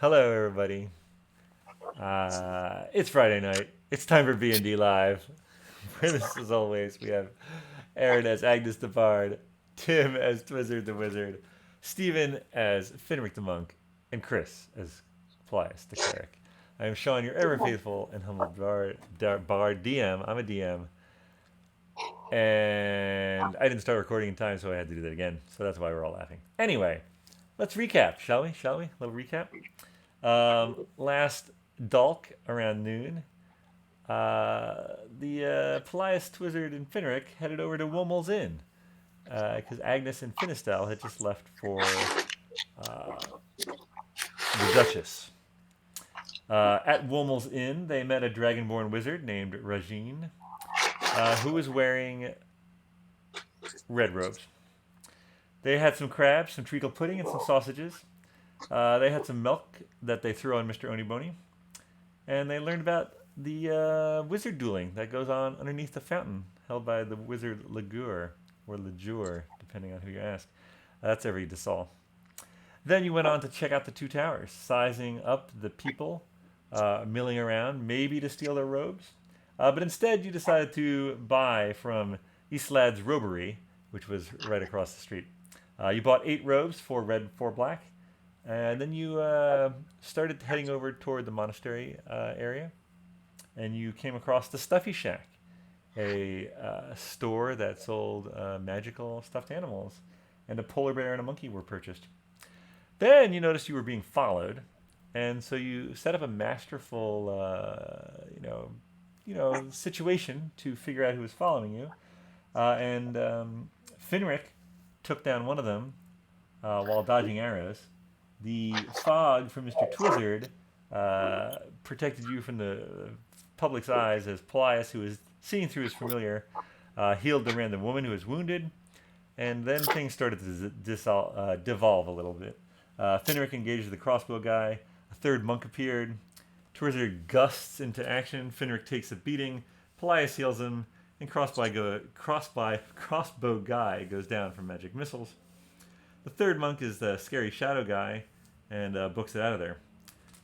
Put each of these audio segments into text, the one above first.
Hello, everybody. It's Friday night. It's time for BND Live. With us, as always, we have Erin as Agnes the Bard, Tim as Twizzard the Wizard, Steven as Finric the Monk, and Chris as Paelias the Cleric. I am Shawn, your ever faithful and humble bard DM. I'm a DM. And I didn't start recording in time, so I had to do that again. So that's why we're all laughing. Anyway, let's recap, shall we? Shall we? A little recap. Last Dalk around noon, the Paelias, Twizzard, and Finric headed over to Womel's Inn because Agnes and Finistel had just left for the Duchess. At Womel's Inn, they met a dragonborn wizard named Rajin, who was wearing red robes. They had some crabs, some treacle pudding, and some sausages. They had some milk that they threw on Mr. Oniboni. And they learned about the wizard dueling that goes on underneath the fountain held by the wizard Legur, or Legur, depending on who you ask. That's every Desal. Then you went on to check out the two towers, sizing up the people milling around, maybe to steal their robes. But instead, you decided to buy from Islad's Robery, which was right across the street. You bought 8 robes, 4 red, 4 black. And then you started heading over toward the monastery area. And you came across the Stuffy Shack, a store that sold magical stuffed animals. And a polar bear and a monkey were purchased. Then you noticed you were being followed. And so you set up a masterful, situation to figure out who was following you. And Finric took down one of them while dodging arrows. The fog from Mr. Twizzard protected you from the public's eyes as Paelias, who was seeing through his familiar, healed the random woman who was wounded. And then things started to devolve a little bit. Finric engaged the crossbow guy. A third monk appeared. Twizzard gusts into action. Finric takes a beating. Paelias heals him. And crossbow guy goes down from magic missiles. The third monk is the scary shadow guy and books it out of there.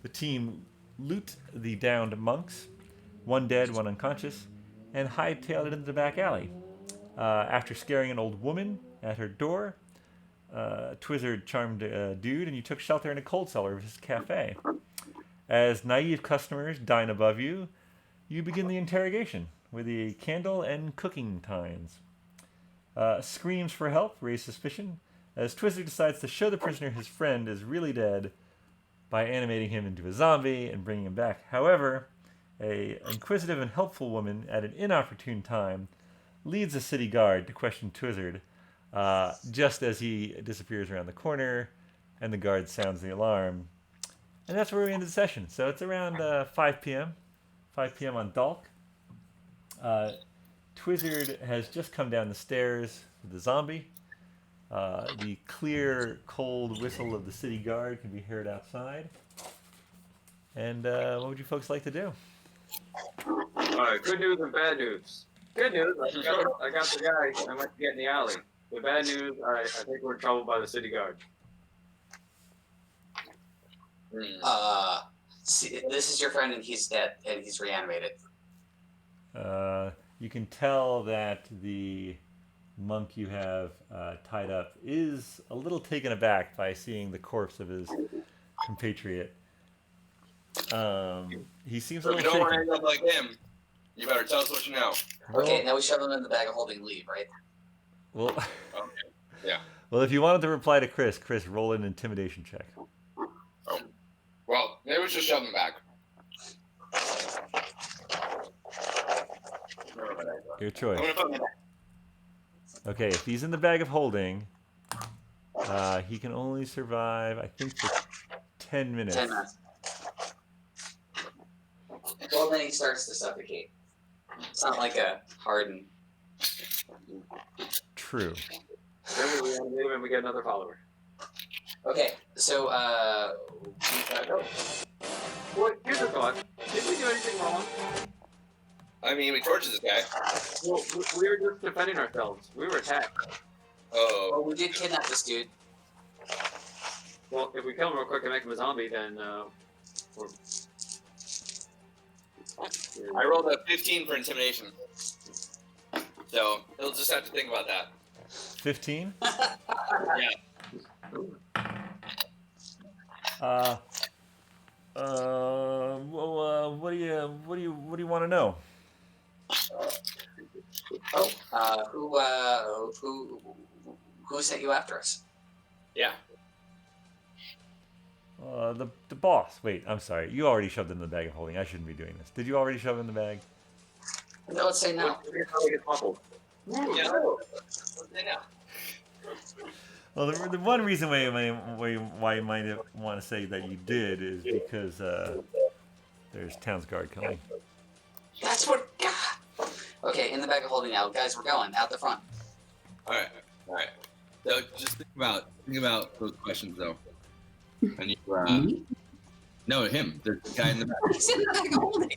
The team loot the downed monks, one dead, one unconscious, and hightailed it into the back alley. After scaring an old woman at her door, Twizzard charmed a dude, and you took shelter in a cold cellar of his cafe. As naive customers dine above you, you begin the interrogation with the candle and cooking tines. Screams for help raise suspicion, as Twizzard decides to show the prisoner his friend is really dead by animating him into a zombie and bringing him back. However, a inquisitive and helpful woman at an inopportune time leads the city guard to question Twizzard just as he disappears around the corner and the guard sounds the alarm. And that's where we ended the session. So it's around 5 p.m. 5 p.m. on Dalk. Twizzard has just come down the stairs with the zombie. The clear, cold whistle of the city guard can be heard outside. And what would you folks like to do? All right, good news and bad news. Good news, I got the guy I might get in the alley. The bad news, I think we're in trouble by the city guard. See, this is your friend and he's dead and he's reanimated. You can tell that the monk you have tied up is a little taken aback by seeing the corpse of his compatriot. He seems a little shaken. If you don't want to end up like him, you better tell us what you know. Okay, now we shove him in the bag of holding, leave, right? Well, okay. Yeah. Well, if you wanted to reply to Chris, roll an intimidation check. Oh. Well, maybe we should shove him back. Your choice. Okay, if he's in the bag of holding, he can only survive, I think, for 10 minutes. 10 minutes. Well, then he starts to suffocate. It's not like a hardened. True. Then we reanimate him and we get another follower. Okay, so, Well, here's a thought. Did we do anything wrong? I mean, we tortured this guy. Well, we were just defending ourselves. We were attacked. Oh. Well, we did kidnap this dude. Well, if we kill him real quick and make him a zombie, then we're... I rolled a 15 for intimidation. So he'll just have to think about that. 15. Yeah. Well, what do you want to know? Who sent you after us? Yeah. The boss. Wait, I'm sorry. You already shoved it in the bag of holding. I shouldn't be doing this. Did you already shove it in the bag? No, let's say no. Yeah. Well, the one reason why you might want to say that you did is because there's Townsguard coming. That's what. Okay, in the bag of holding now, guys. We're going out the front. All right. So just think about those questions though. And you, no, him, the guy in the back. He's in the bag of holding.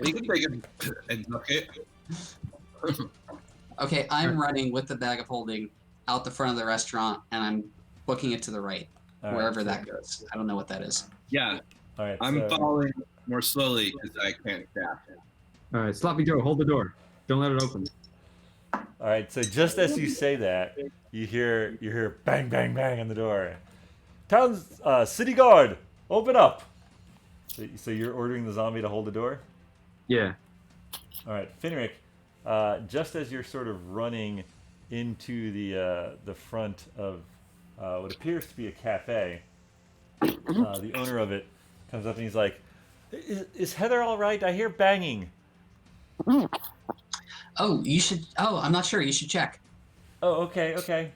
You can take him and duck it. Okay, I'm running with the bag of holding out the front of the restaurant, and I'm booking it to the right, All wherever right, that goes. I don't know what that is. Yeah, All right. I'm following more slowly because I can't craft. All right, Sloppy Joe, hold the door. Don't let it open. All right. So just as you say that, you hear bang bang bang on the door. City guard, open up. So you're ordering the zombie to hold the door. Yeah. All right, Finric. Just as you're sort of running into the front of what appears to be a cafe, the owner of it comes up and he's like, "Is Heather all right? I hear banging." Oh, you should. Oh, I'm not sure. You should check. Oh, okay.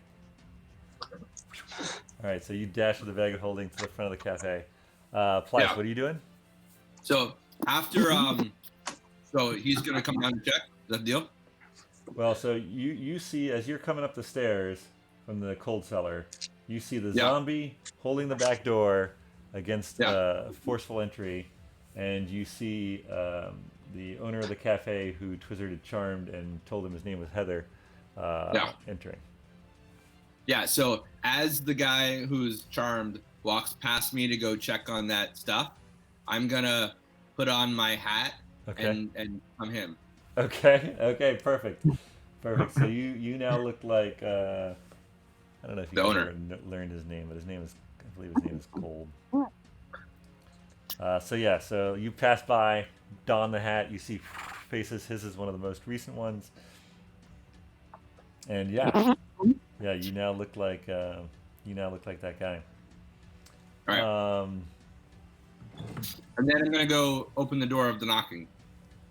All right, so you dash with the bag of holding to the front of the cafe. Plyce, Yeah. what are you doing? So after so he's gonna come down and check. Is that the deal? Well, so you see as you're coming up the stairs from the cold cellar, you see the Yeah. zombie holding the back door against Yeah. forceful entry, and you see the owner of the cafe who Twizzard had charmed and told him his name was Heather entering. Yeah. So as the guy who's charmed walks past me to go check on that stuff, I'm gonna put on my hat Okay. and I'm him. Okay, perfect. So you now look like I don't know if you The owner. ever learned his name, but I believe his name is Cold. So you pass by, don the hat, you see faces. His is one of the most recent ones, and you now look like that guy. All right. And then I'm gonna go open the door of the knocking.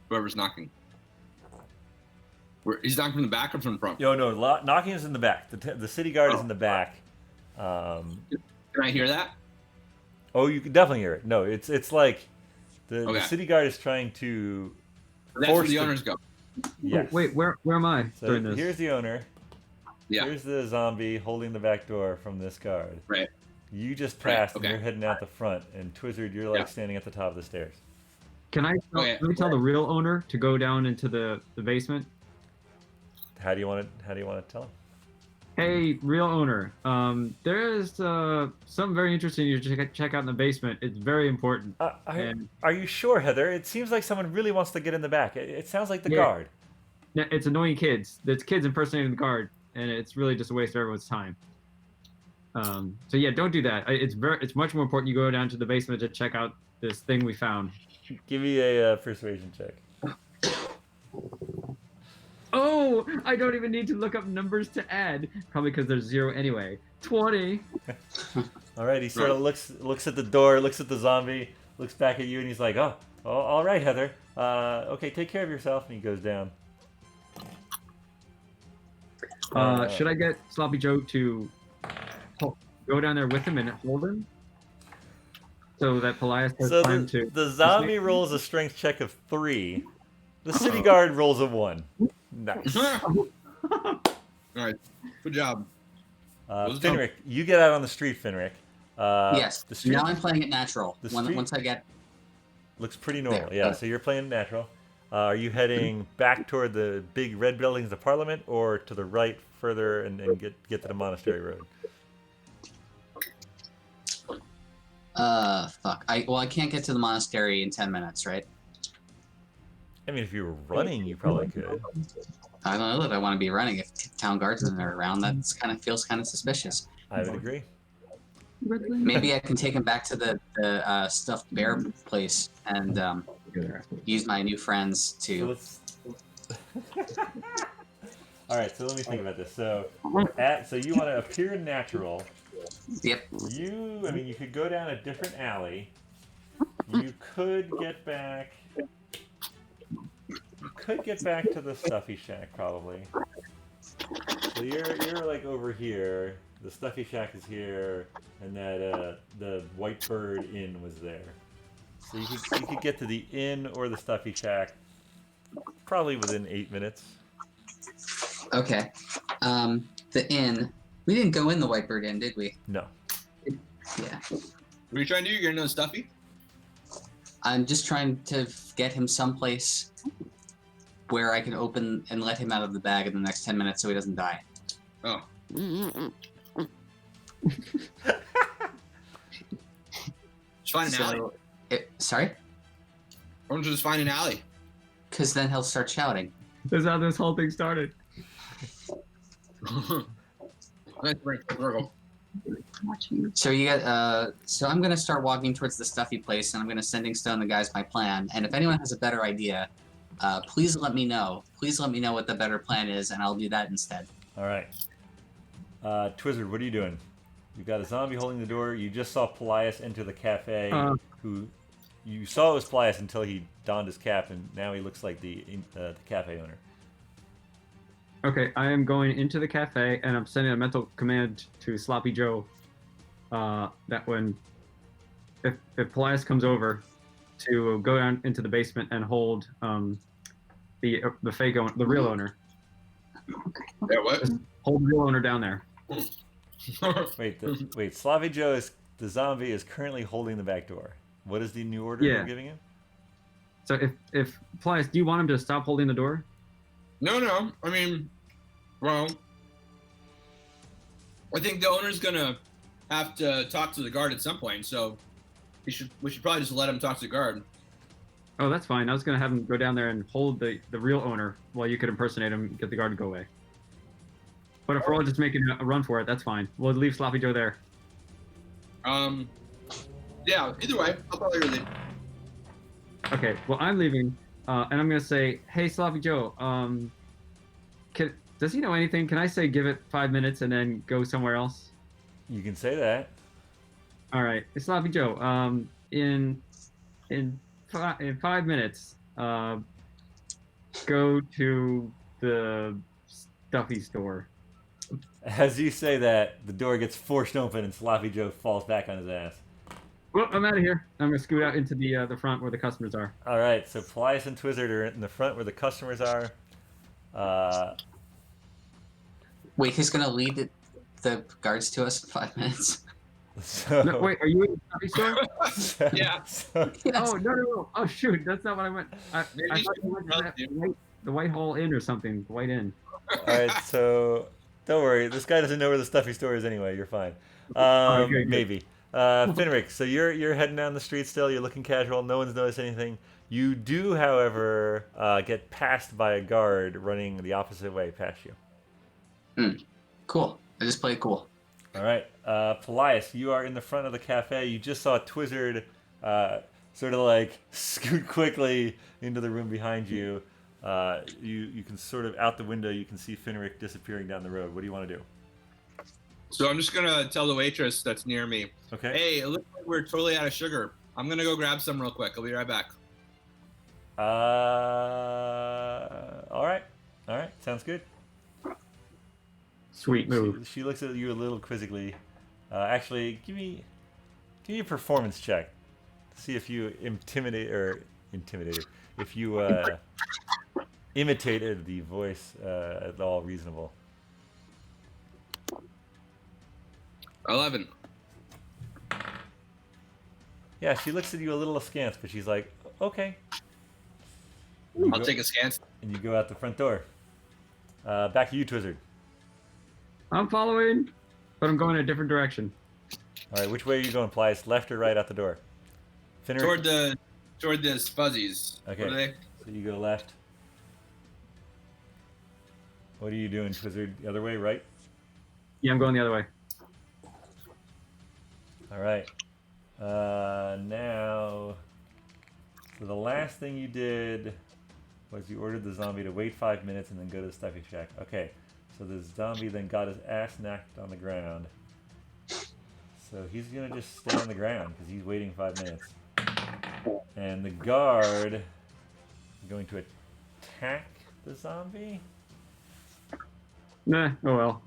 Whoever's knocking. He's knocking from the back or from the front? No, knocking is in the back. The city guard is in the back. Can I hear that? Oh, you can definitely hear it. No, it's like the Okay. city guard is trying to That's where force the owners go. Yes. Wait, where am I So during this? here's the owner. Yeah. Here's the zombie holding the back door from this guard. Right. You just Right, passed okay. and you're heading out the front, and Twizzard, you're like Yeah. standing at the top of the stairs. Can I tell the real owner to go down into the basement? How do you want to tell him? Hey, real owner, there's something very interesting you should check out in the basement. It's very important. And- Are you sure, Heather? It seems like someone really wants to get in the back. It sounds like the Yeah. guard. No, it's annoying kids. It's kids impersonating the guard, and it's really just a waste of everyone's time. So yeah, don't do that. It's much more important you go down to the basement to check out this thing we found. Give me a persuasion check. Oh, I don't even need to look up numbers to add. Probably because there's 0 anyway. 20. All right, he sort of looks at the door, looks at the zombie, looks back at you, and he's like, "Oh, all right, Heather. Okay, take care of yourself." And he goes down. Should I get Sloppy Joe to go down there with him and hold him? So that Paelias has So time to... the zombie rolls a strength check of 3. The city guard rolls a 1. Nice. All right. Good job. Finric, you get out on the street, Finric. Yes. The street Now I'm playing it natural. The street- Once I get looks pretty normal. There. Yeah, so you're playing natural. Are you heading back toward the big red buildings of Parliament, or to the right further and get to the Monastery Road? Fuck. I can't get to the monastery in 10 minutes, right? I mean, if you were running, you probably could. I don't know that I want to be running if town guardsmen are around. That feels kind of suspicious. I would agree. Maybe I can take him back to the stuffed bear place and use my new friends So to. let's. All right, so let me think about this. So, so you want to appear natural. Yep. I mean, you could go down a different alley. You could get back. You could get back to the stuffy shack probably. So you're like over here. The stuffy shack is here, and that the White Bird Inn was there. So you could get to the inn or the stuffy shack probably within 8 minutes. Okay. The inn. We didn't go in the Whitebird Inn, did we? No. Yeah. What are you trying to do? You're gonna know stuffy? I'm just trying to get him someplace where I can open and let him out of the bag in the next 10 minutes so he doesn't die. Oh. Just find an alley. Sorry? Why don't you just find an alley? Because then he'll start shouting. That's how this whole thing started. Nice break, Virgo. So you got. So I'm gonna start walking towards the stuffy place, and I'm gonna sending stone the guys my plan. And if anyone has a better idea, please let me know. Please let me know what the better plan is, and I'll do that instead. All right. Twizzard, what are you doing? You've got a zombie holding the door. You just saw Paelias enter the cafe. Who you saw it was Paelias until he donned his cap, and now he looks like the cafe owner. Okay, I am going into the cafe and I'm sending a mental command to Sloppy Joe that when if Paelias comes over to go down into the basement and hold the fake owner, the real owner. Yeah, what? Just hold the real owner down there. Wait. Sloppy Joe is the zombie is currently holding the back door. What is the new order Yeah. you're giving him? So if Paelias, do you want him to stop holding the door? No. I mean, well, I think the owner's gonna have to talk to the guard at some point, so we should probably just let him talk to the guard. Oh, that's fine. I was gonna have him go down there and hold the real owner while you could impersonate him and get the guard to go away. But if we're all just making a run for it, that's fine. We'll leave Sloppy Joe there. Yeah. Either way, I'll probably leave. Okay, well, I'm leaving, and I'm gonna say, "Hey, Sloppy Joe, does he know anything? Can I say give it 5 minutes and then go somewhere else?" You can say that. All right, hey, Sloppy Joe, in 5 minutes, go to the stuffy store. As you say that, the door gets forced open and Sloppy Joe falls back on his ass. Well, I'm out of here. I'm gonna scoot out into the front where the customers are. All right, so Paelias and Twizzard are in the front where the customers are. Wait, who's gonna lead the guards to us in 5 minutes? So, No, wait, are you in the stuffy store? Yeah. So, Yes. Oh no! Oh shoot, that's not what I meant. I Maybe thought you went to that the White Hall Inn or something. The White Inn. all right, so don't worry. This guy doesn't know where the stuffy store is anyway. You're fine. Okay, good. Maybe. Finric, so you're heading down the street still. You're looking casual. No one's noticed anything. You do, however, get passed by a guard running the opposite way past you. Cool. I just played cool. All right, Paelias, you are in the front of the cafe. You just saw Twizzard sort of like scoot quickly into the room behind you. You can sort of out the window. You can see Finric disappearing down the road. What do you want to do? So I'm just gonna tell the waitress that's near me, Okay. hey, it looks like we're totally out of sugar. I'm gonna go grab some real quick. I'll be right back. All right. Sounds good. Sweet move. She looks at you a little quizzically. Actually, give me a performance check. See if you intimidated. If you imitated the voice at all reasonable. 11. Yeah, she looks at you a little askance, but she's like, okay. I'll take a scan. And you go out the front door. Back to you, Twizzard. I'm following, but I'm going a different direction. All right, which way are you going, Paelias? Left or right out the door? Toward the fuzzies. Okay. What are they? So you go left. What are you doing, Twizzard? The other way, right? Yeah, I'm going the other way. All right. Now, so the last thing you did was you ordered the zombie to wait 5 minutes and then go to the stuffy shack. Okay. So the zombie then got his ass knocked on the ground. So he's going to just stay on the ground because he's waiting 5 minutes. And the guard is going to attack the zombie. Nah, oh well.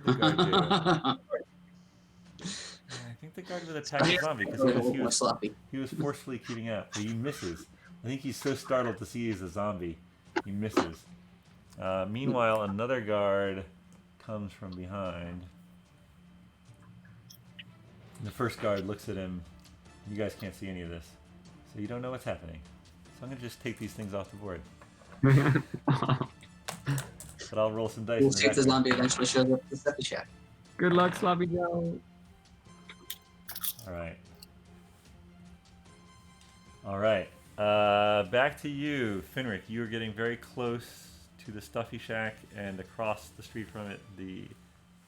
What did the guard do? I think the guard would attack the zombie because he was forcefully keeping out. So he misses. I think he's so startled to see he's a zombie. He misses. Meanwhile, another guard comes from behind. The first guard looks at him. You guys can't see any of this, so you don't know what's happening. So I'm going to just take these things off the board. But I'll roll some dice. We'll see if the zombie eventually shows up at the stuffy shack. Good luck, Sloppy Joe. All right. All right. Back to you, Finric. You are getting very close to the stuffy shack and across the street from it, the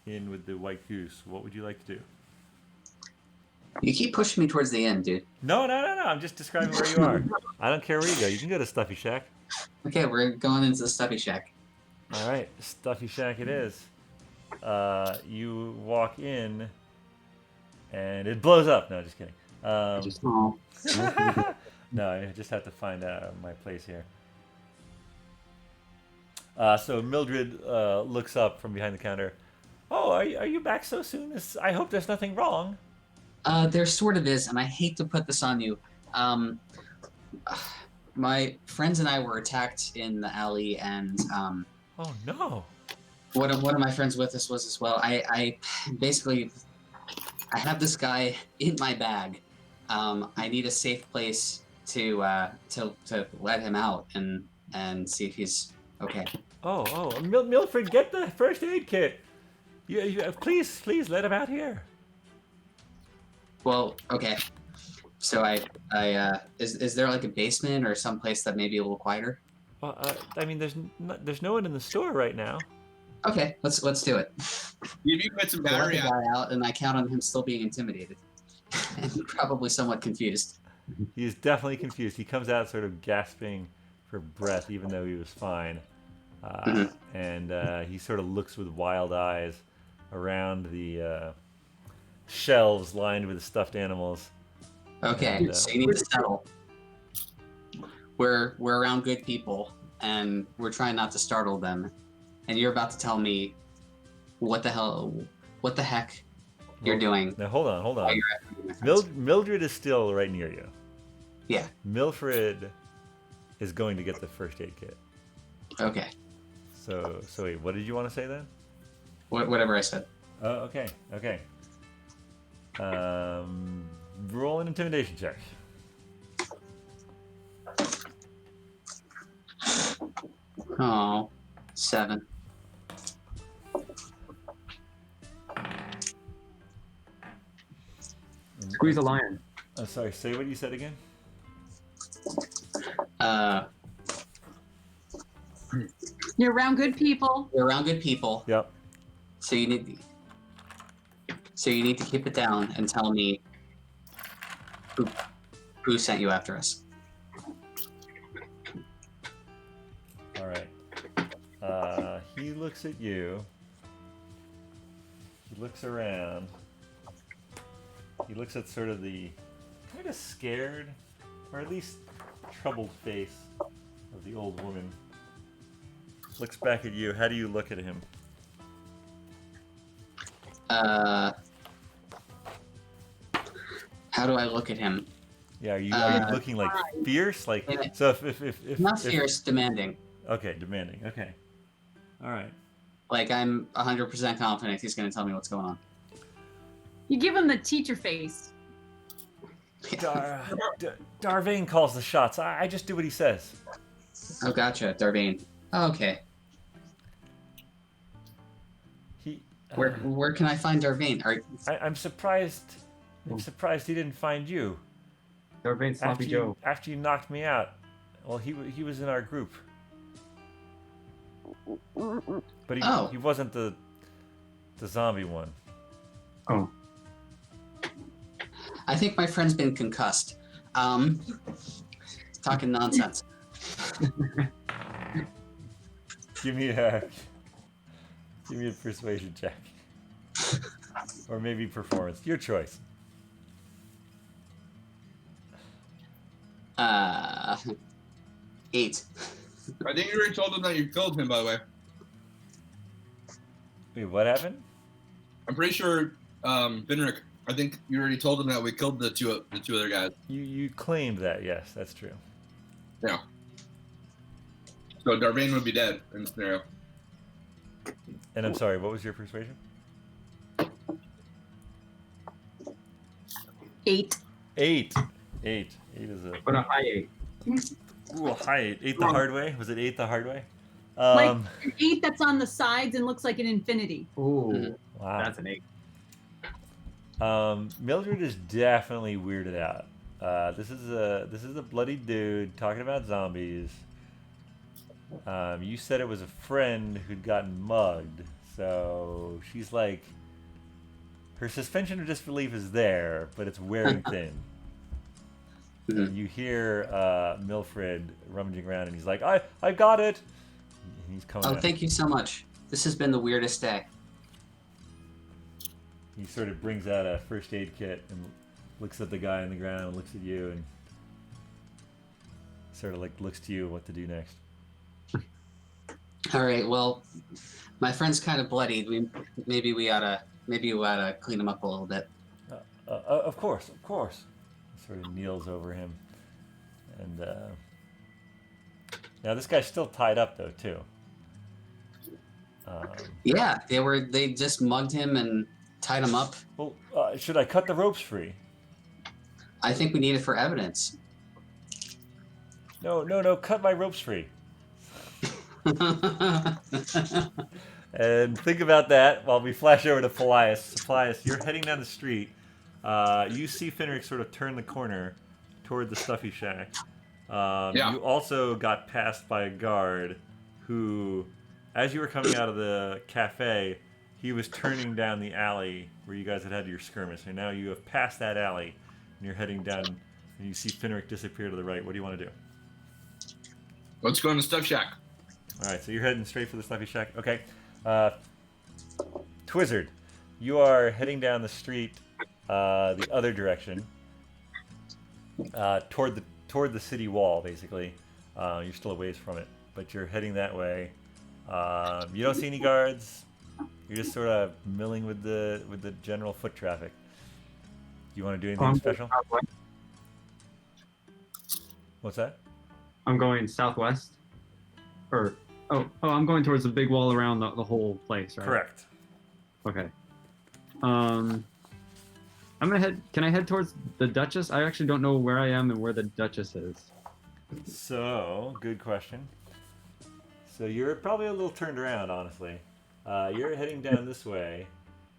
inn with the white goose. What would you like to do? You keep pushing me towards the end, dude. No. I'm just describing where you are. I don't care where you go. You can go to stuffy shack. Okay, we're going into the stuffy shack. All right, stuffy shack it is. You walk in, and it blows up. No, just kidding. Oh. No, I just have to find my place here. So Mildred looks up from behind the counter. Oh, are you back so soon? I hope there's nothing wrong. There sort of is, and I hate to put this on you. My friends and I were attacked in the alley, and Oh no! one of my friends with us was as well. I basically have this guy in my bag. I need a safe place to let him out and see if he's okay. Oh, Milford, get the first aid kit. Please let him out here. Well, okay. So is there like a basement or some place that may be a little quieter? I mean, there's no one in the store right now. Okay, let's do it. You put some I let battery the out. guy out, and I count on him still being intimidated and probably somewhat confused. He is definitely confused. He comes out sort of gasping for breath, even though he was fine. And he sort of looks with wild eyes around the shelves lined with stuffed animals. Okay, And, so you need to settle. We're around good people, and we're trying not to startle them. And you're about to tell me what the heck you're doing. Now hold on. while you're at my friends. Mildred is still right near you. Yeah. Milfred is going to get the first aid kit. Okay. So wait, what did you want to say then? Whatever I said. Oh, okay. Roll an intimidation check. Oh, 7. Squeeze a lion. I'm sorry, say what you said again. You're around good people. We're around good people, Yep. so you need to keep it down and tell me who sent you after us. All right. He looks at you. He looks around. He looks at sort of the kind of scared, or at least troubled face of the old woman. Looks back at you. How do you look at him? How do I look at him? Yeah, are you looking like fierce? Like Yeah. so if Not fierce, demanding. Okay, demanding. Okay. All right. Like I'm 100% confident he's going to tell me what's going on. You give him the teacher face. Darvain calls the shots. I just do what he says. Oh, gotcha, Darvane. Oh, okay. Where can I find Darvain? I'm surprised. I'm surprised he didn't find you. Darvain Sloppy Joe. After you knocked me out. Well, he was in our group. But he wasn't the zombie one. Oh. I think my friend's been concussed. Talking nonsense. Give me a persuasion check. Or maybe performance. Your choice. 8. I think you already told him that you killed him, by the way. Wait, what happened? I'm pretty sure, Finric, I think you already told him that we killed the two other guys. You claimed that, yes, that's true. Yeah. So Darvain would be dead in this scenario. And I'm sorry, what was your persuasion? 8. 8. 8 is a... But a high 8. Ooh, a high 8. 8 the hard way? Was it 8 the hard way? Like an 8 that's on the sides and looks like an infinity. Ooh, Wow. that's an 8. Mildred is definitely weirded out. This is a bloody dude talking about zombies. You said it was a friend who'd gotten mugged, so she's like, her suspension of disbelief is there, but it's wearing thin. And you hear Milfred rummaging around, and he's like, I got it. And he's coming. Oh, out. thank you so much. This has been the weirdest day. He sort of brings out a first aid kit and looks at the guy on the ground and looks at you and sort of like looks to you what to do next. All right. Well, my friend's kind of bloodied. Maybe we ought to clean him up a little bit. Of course. He sort of kneels over him, and now this guy's still tied up though too. Yeah, they just mugged him and tied him up. Well, should I cut the ropes free? I think we need it for evidence. No, cut my ropes free. And think about that while we flash over to Paelias. Paelias, you're heading down the street. You see Finric sort of turn the corner toward the stuffy shack. Yeah. You also got passed by a guard who, as you were coming out of the cafe, he was turning down the alley where you guys had your skirmish. And now you have passed that alley and you're heading down and you see Finric disappear to the right. What do you want to do? Let's go in the stuff shack. All right, so you're heading straight for the stuffy shack. Okay. Twizzard, you are heading down the street the other direction toward the city wall, basically. You're still a ways from it, but you're heading that way. You don't see any guards. You're just sort of milling with the general foot traffic. Do you want to do anything special? Southwest. What's that? I'm going southwest. I'm going towards the big wall around the whole place, right? Correct. Okay. I'm gonna head. Can I head towards the Duchess? I actually don't know where I am and where the Duchess is. So, good question. So you're probably a little turned around, honestly. You're heading down this way.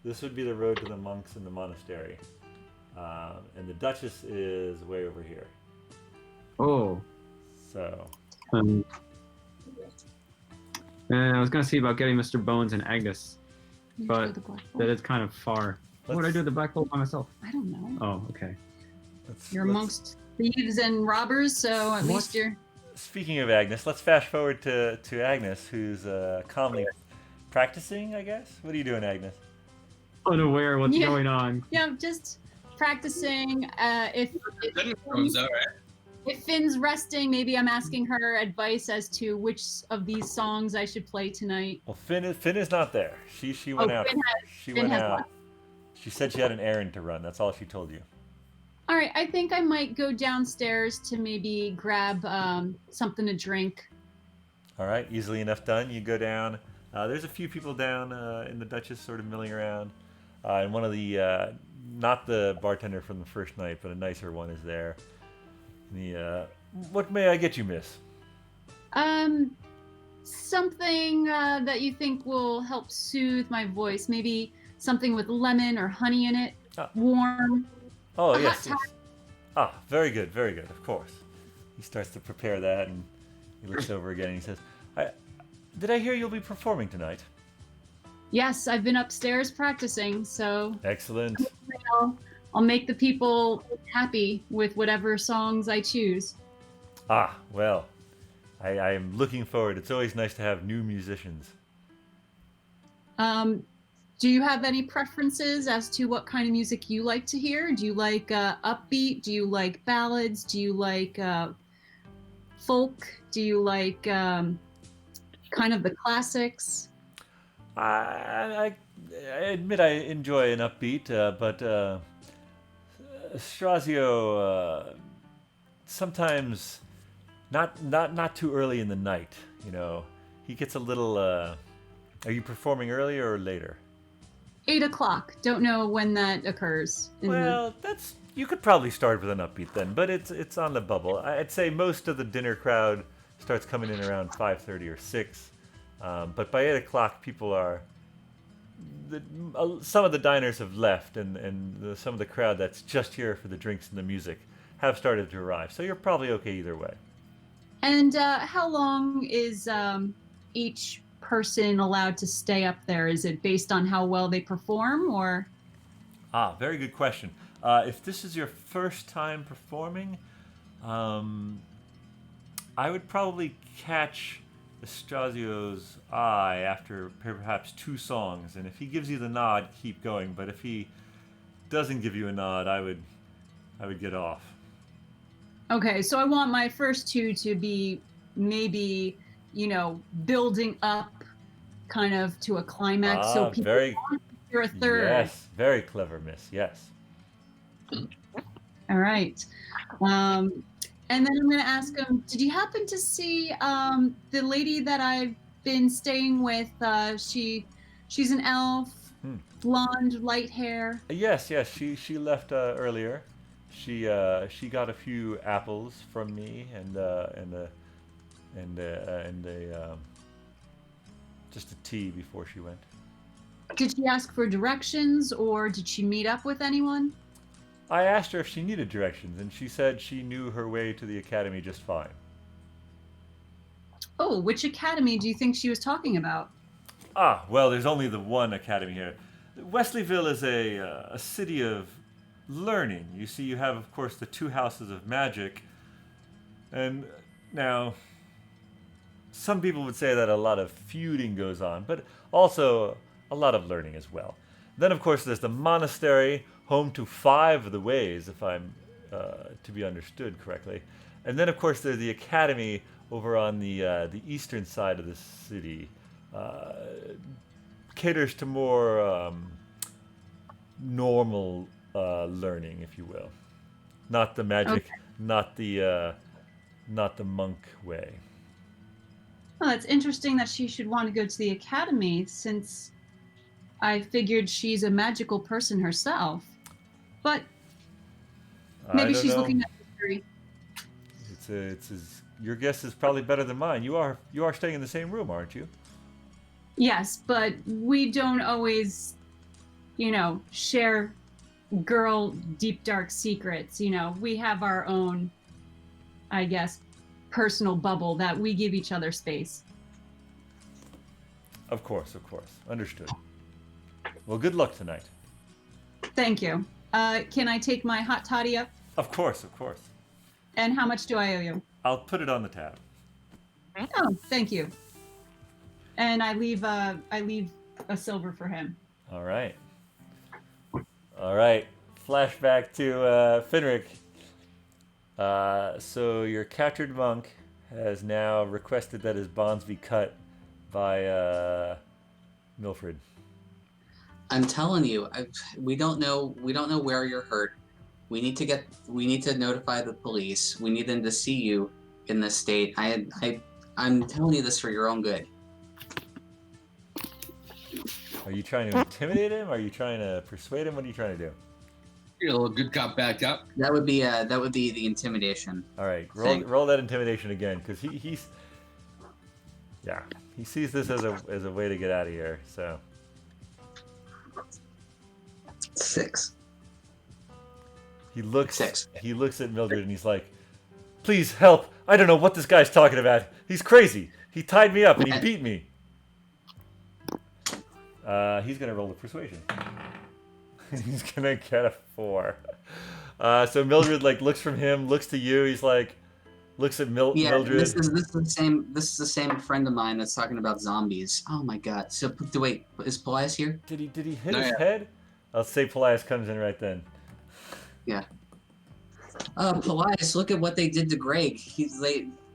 This would be the road to the monks and the monastery. And the Duchess is way over here. Oh. So. And I was gonna see about getting Mr. Bones and Agnes, but that is kind of far. What would I do with the black hole by myself? I don't know. Oh, okay. You're amongst thieves and robbers, so at least you're... Speaking of Agnes, let's fast forward to Agnes, who's calmly practicing, I guess? What are you doing, Agnes? Unaware what's going on. Yeah, I'm just practicing. If Finn's resting, maybe I'm asking her advice as to which of these songs I should play tonight. Well, Finn is not there. She went out. She went out. Left. She said she had an errand to run. That's all she told you. All right, I think I might go downstairs to maybe grab something to drink. All right, easily enough done. You go down. There's a few people down in the Duchess sort of milling around. And one of the, not the bartender from the first night, but a nicer one is there. What may I get you, miss? something that you think will help soothe my voice. Maybe something with lemon or honey in it. Ah. Warm. Oh, A yes, hot yes. Ah, very good, of course. He starts to prepare that, and he looks over again, and he says, did I hear you'll be performing tonight? Yes, I've been upstairs practicing, so Excellent. I'll make the people happy with whatever songs I choose. Ah, well, I am looking forward. It's always nice to have new musicians. Do you have any preferences as to what kind of music you like to hear? Do you like upbeat? Do you like ballads? Do you like folk? Do you like kind of the classics? I admit I enjoy an upbeat, but Strazio sometimes not too early in the night. You know, he gets a little. Are you performing earlier or later? 8 o'clock. Don't know when that occurs. Well, that's you could probably start with an upbeat then, but it's on the bubble. I'd say most of the dinner crowd starts coming in around 5:30 or 6, but by 8 o'clock people are. Some of the diners have left, and some of the crowd that's just here for the drinks and the music have started to arrive. So you're probably okay either way. And how long is each person allowed to stay up there? Is it based on how well they perform, or? Ah, very good question. If this is your first time performing, I would probably catch Estrazio's eye after perhaps 2 songs, and if he gives you the nod, keep going. But if he doesn't give you a nod, I would get off. Okay, so I want my first 2 to be maybe, building up kind of to a climax, so people Very want to hear a third. yes, very clever, miss. Yes. All right. And then I'm going to ask him, did you happen to see the lady that I've been staying with? She's an elf, blonde, light hair. Yes. She left earlier. She got a few apples from me and just a tea before she went. Did she ask for directions, or did she meet up with anyone? I asked her if she needed directions, and she said she knew her way to the academy just fine. Oh, which academy do you think she was talking about? Ah, well, there's only the one academy here. Wesleyville is a city of learning. You see, you have, of course, the 2 houses of magic, and now some people would say that a lot of feuding goes on, but also a lot of learning as well. Then, of course, there's the monastery, home to 5 of the ways, if I'm to be understood correctly. And then, of course, there's the academy over on the eastern side of the city. Caters to more normal learning, if you will, not the magic, Okay. not the monk way. Well, it's interesting that she should want to go to the academy, since I figured she's a magical person herself. But maybe I don't she's know. looking at history. Your guess is probably better than mine. You are staying in the same room, aren't you? Yes, but we don't always, share girl deep dark secrets. We have our own, I guess, personal bubble that we give each other space. Of course. Understood. Well, good luck tonight. Thank you. Can I take my hot toddy up? Of course. And how much do I owe you? I'll put it on the tab. Oh, thank you. And I leave a silver for him. All right. Flashback to Finric. So your captured monk has now requested that his bonds be cut by Milfred. I'm telling you, we don't know where you're hurt. We need to notify the police. We need them to see you in this state. I'm telling you this for your own good. Are you trying to intimidate him? Are you trying to persuade him? What are you trying to do? You're a little good cop, bad cop. That would be the intimidation. All right, Thing. roll that intimidation again, because Yeah, he sees this as a way to get out of here. So 6. he looks 6. he looks at Mildred and he's like, "Please help! I don't know what this guy's talking about. He's crazy. He tied me up and he beat me." He's gonna roll the persuasion. He's gonna get a 4. So Mildred like looks from him, looks to you. He's like, looks at Yeah, Mildred. this is the same friend of mine that's talking about zombies. Oh my god. So wait, is Paelias here? Did he hit No, his yeah. head? I'll say Paelias comes in right then. Paelias, look at what they did to Greg.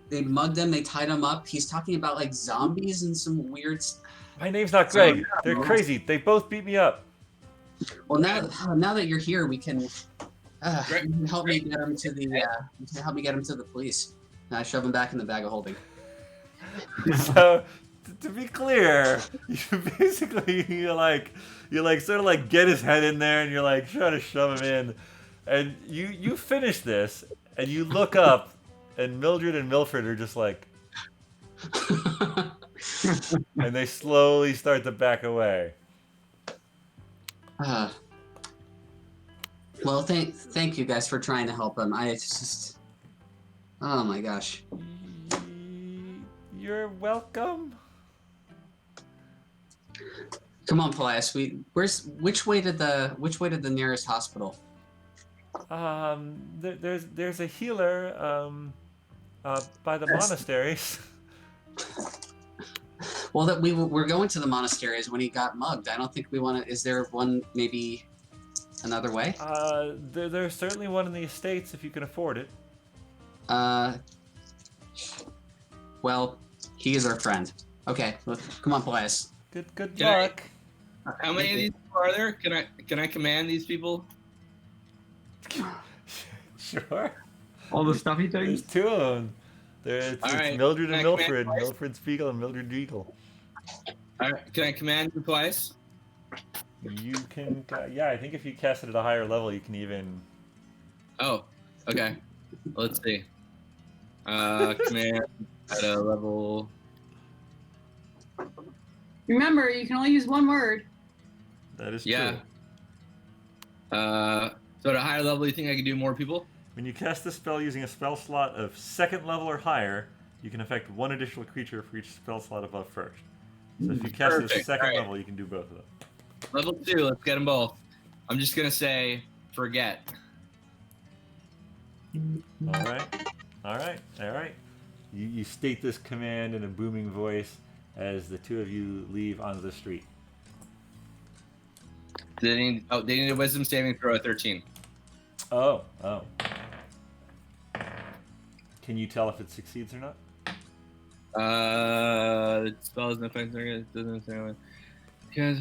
They mugged him, they tied him up. He's talking about like zombies and some weird. My name's not Greg. They're crazy. They both beat me up. Well, now that you're here, we can Greg- you can help me get him to the you can help me get him to the police. And I shove him back in the bag of holding. So to be clear, you basically you like sort of like get his head in there and you're like trying to shove him in, and you finish this and you look up and Mildred and Milford are just like, and they slowly start to back away. Well, thank you guys for trying to help him. Oh my gosh. You're welcome. Come on, Paelias. Which way to the nearest hospital? There's a healer by the monasteries. Well, that we're going to the monasteries when he got mugged. I don't think we want to. Is there one maybe another way? There's certainly one in the estates if you can afford it. Well, he is our friend. Okay, come on, Paelias. Good Can I- luck. How many of these people are there? Can I command these people? Sure. All the stuffy There's things. 2 of them. It's Alright, Mildred can and I command Milfred. twice? Milfred Spiegel and Mildred Deagle. All right, can I command you twice? You can, yeah, I think if you cast it at a higher level, you can even. Oh, okay. Let's see. Command at a level. Remember, you can only use one word. That is Yeah. true. So at a higher level, you think I can do more people? When you cast this spell using a spell slot of 2nd level or higher, you can affect 1 additional creature for each spell slot above 1st. So if you cast it at Perfect, 2nd alright. level, you can do both of them. Level 2, let's get them both. I'm just gonna say, forget. All right. You state this command in a booming voice as the 2 of you leave onto the street. They need a wisdom saving throw of 13. Oh. Can you tell if it succeeds or not? The spell is no effect. Doesn't say what. Because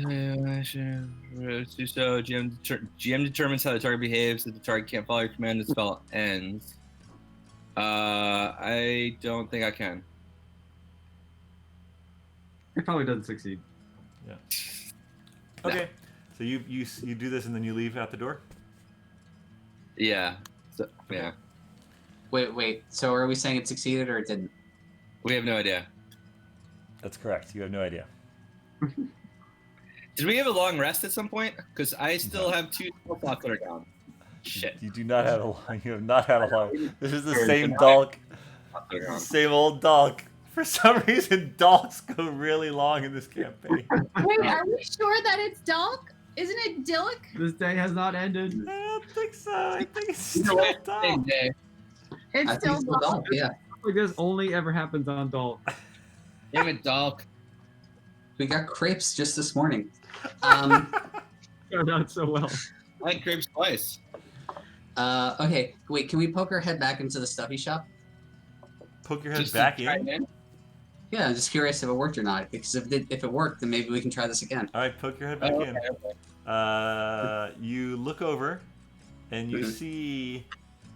do so. GM determines how the target behaves. If the target can't follow your command, the spell ends. I don't think I can. It probably doesn't succeed. Okay. So you do this and then you leave out the door? Yeah. So, yeah. Wait. So are we saying it succeeded or it didn't? We have no idea. That's correct. You have no idea. Did we have a long rest at some point? Because I still have 2 spell slots that are down. Shit. You do not have a long. You have not had a long. This is the Sure, same so now Dalk. They're This gone. is the same old Dalk. For some reason, Dalks go really long in this campaign. Wait, are we sure that it's Dalk? Isn't it Dillick? This day has not ended. I don't think so. I think it's Either still way, same Dalk. day. It's I still think so, Dalk. yeah. Like this only ever happens on Dalt. Damn it, Dalk. We got crepes just this morning. Turned out so well. I had crepes twice. Okay, wait, can we poke our head back into the stuffy shop? Poke your head Just to back try in. it Yeah, I'm just curious if it worked or not. Because if it worked, then maybe we can try this again. All right, poke your head back Oh, in. okay. You look over, and you Mhm. see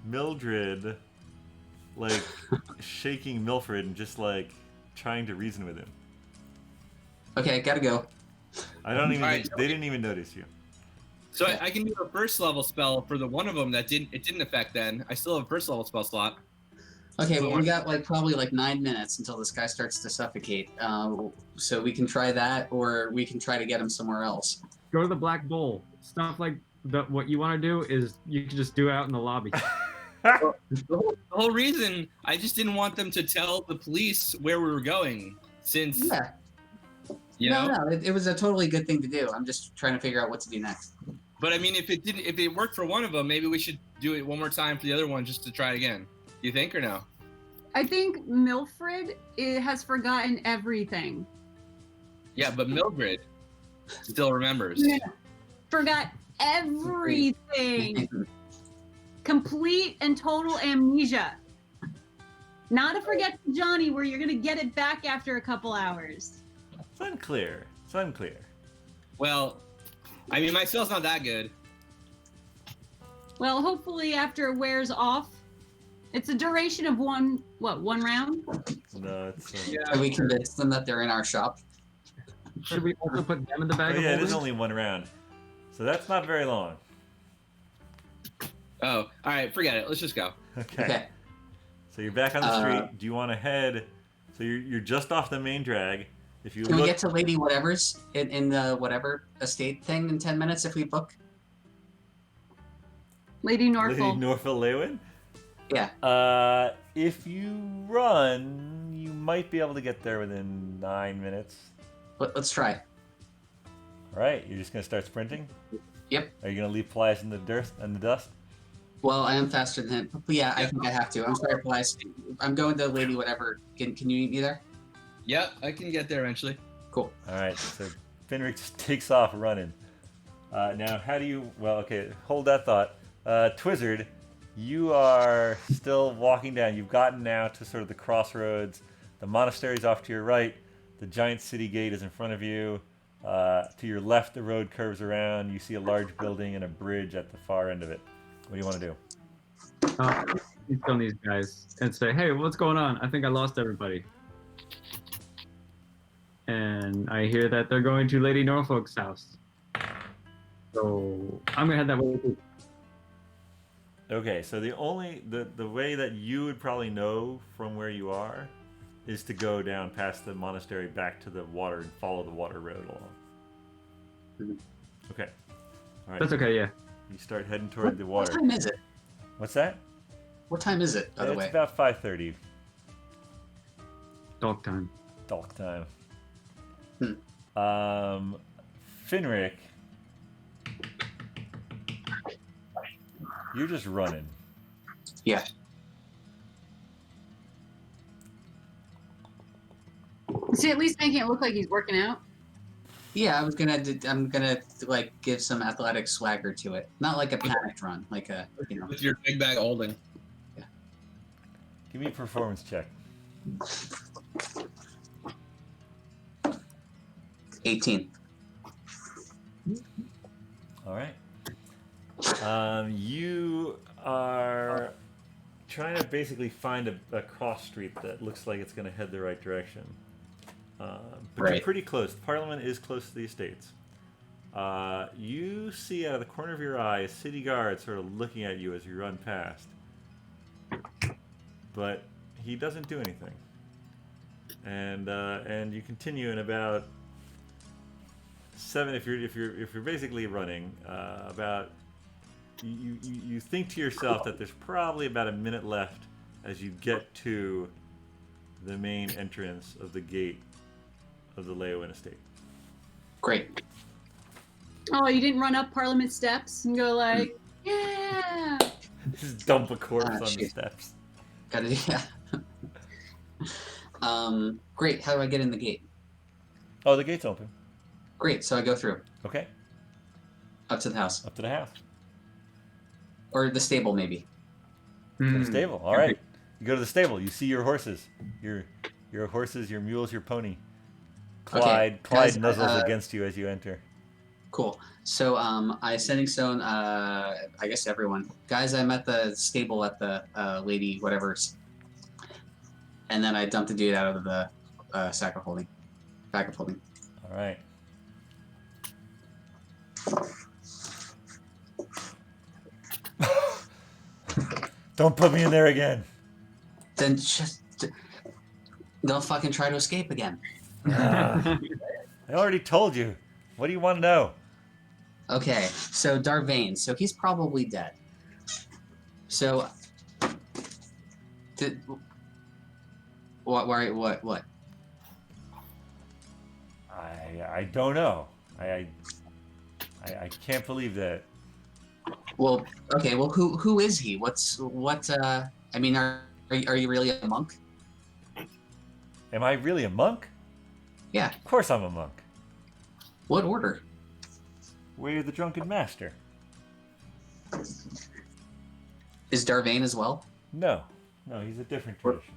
Mildred, like shaking Milford and just like trying to reason with him. Okay, gotta go. I don't even. Alright. They didn't even notice you. So I can do a 1st level spell for the one of them that didn't affect then. I still have a 1st level spell slot. Okay, well, we got probably 9 minutes until this guy starts to suffocate. So we can try that, or we can try to get him somewhere else. Go to the Black Bowl. Stuff like what you want to do is you can just do it out in the lobby. The whole reason I just didn't want them to tell the police where we were going, since Yeah. you know. No, it was a totally good thing to do. I'm just trying to figure out what to do next. But I mean, if it worked for one of them, maybe we should do it one more time for the other one just to try it again. You think, or no? I think Milfred has forgotten everything. Yeah, but Mildred still remembers. Yeah. Forgot everything. Complete and total amnesia. Not a forget Johnny where you're going to get it back after a couple hours. It's unclear. It's unclear. Well, I mean, my spell's not that good. Well, hopefully after it wears off, it's a duration of one round? No, it's. Can we convince them that they're in our shop? Should we also put them in the Oh, bag of yeah, it is holding? only one round. So that's not very long. Oh, all right, forget it. Let's just go. Okay. So you're back on the street. Do you want to head? So you're just off the main drag. If you Can we look, get to Lady Whatever's in the whatever estate thing in 10 minutes if we book? Lady Norfolk. Lady Norfolk Lewin? Yeah. If you run, you might be able to get there within 9 minutes. Let's try. All right, you're just gonna start sprinting. Yep. Are you gonna leave Paelias in the dirt and the dust? Well, I am faster than him. But yeah, I think I have to. I'm sorry, Elias. I'm going to Lady Whatever. Can you meet me there? Yep, I can get there eventually. Cool. All right, so Finric just takes off running. Now, how do you? Well, okay, hold that thought. Twizzard, you are still walking down. You've gotten now to sort of the crossroads. The monastery's off to your right. The giant city gate is in front of you. To your left, the road curves around. You see a large building and a bridge at the far end of it. What do you want to do? He's on these guys and say, "Hey, what's going on? I think I lost everybody." And I hear that they're going to Lady Norfolk's house. So I'm gonna head that way too. Okay, so the way that you would probably know from where you are is to go down past the monastery back to the water and follow the water road along. Okay. All right. That's okay, yeah. You start heading toward the water. What time is it? What's that? What time is it, by the It's way? about 5:30. Dog time. Dark time. Hmm. Finric, you're just running. Yeah. Is he at least making it look like he's working out? Yeah, I'm gonna give some athletic swagger to it. Not like a panicked run, like a With your big bag of holding. Give me a performance check. 18. All right. You are trying to basically find a cross street that looks like it's going to head the right direction. But you're Right. pretty close. Parliament is close to the estates. You see out of the corner of your eye a city guard sort of looking at you as you run past. But he doesn't do anything. And you continue in about 7 if you're basically running about you think to yourself that there's probably about a minute left as you get to the main entrance of the gate of the Leowin estate. Great. Oh, you didn't run up Parliament steps and go like, yeah. Just dump a corpse on the shit. steps. Gotta yeah. Great. How do I get in the gate? Oh, the gate's open. Great. So I go through Okay, up to the house up to the house. or the stable, maybe. To the stable. All right. You go to the stable. You see your horses, your horses, your mules, your pony. Clyde guys, nuzzles against you as you enter. Cool. So I sending stone. I guess everyone, guys. I'm at the stable at the Lady Whatever's, and then I dumped the dude out of the sack of holding, bag of holding. All right. Don't put me in there again. Then just they'll fucking try to escape again. I already told you. What do you want to know? Okay, so Darvain, so he's probably dead. So, what? I don't know. I can't believe that. Well, okay. Well, who is he? I mean, are you really a monk? Am I really a monk? Yeah. Of course I'm a monk. What order? Way of the Drunken Master. Is Darvain as well? No, he's a different tradition.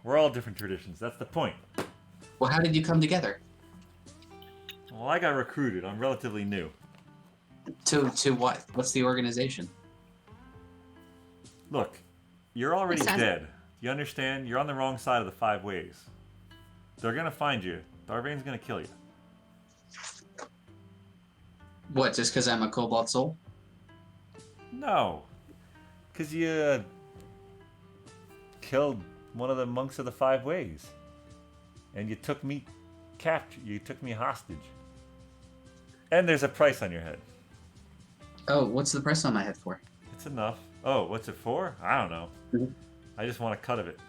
We're all different traditions. That's the point. Well, how did you come together? Well, I got recruited. I'm relatively new. To what? What's the organization? Look, you're already It sounds- dead. You understand? You're on the wrong side of the 5 ways. They're gonna find you. Darvain's gonna kill you. What? Just because I'm a Cobalt Soul? No, because you killed one of the monks of the 5 ways, and you took me You took me hostage. And there's a price on your head. Oh, what's the price on my head for? It's enough. Oh, what's it for? I don't know. Mhm. I just want a cut of it.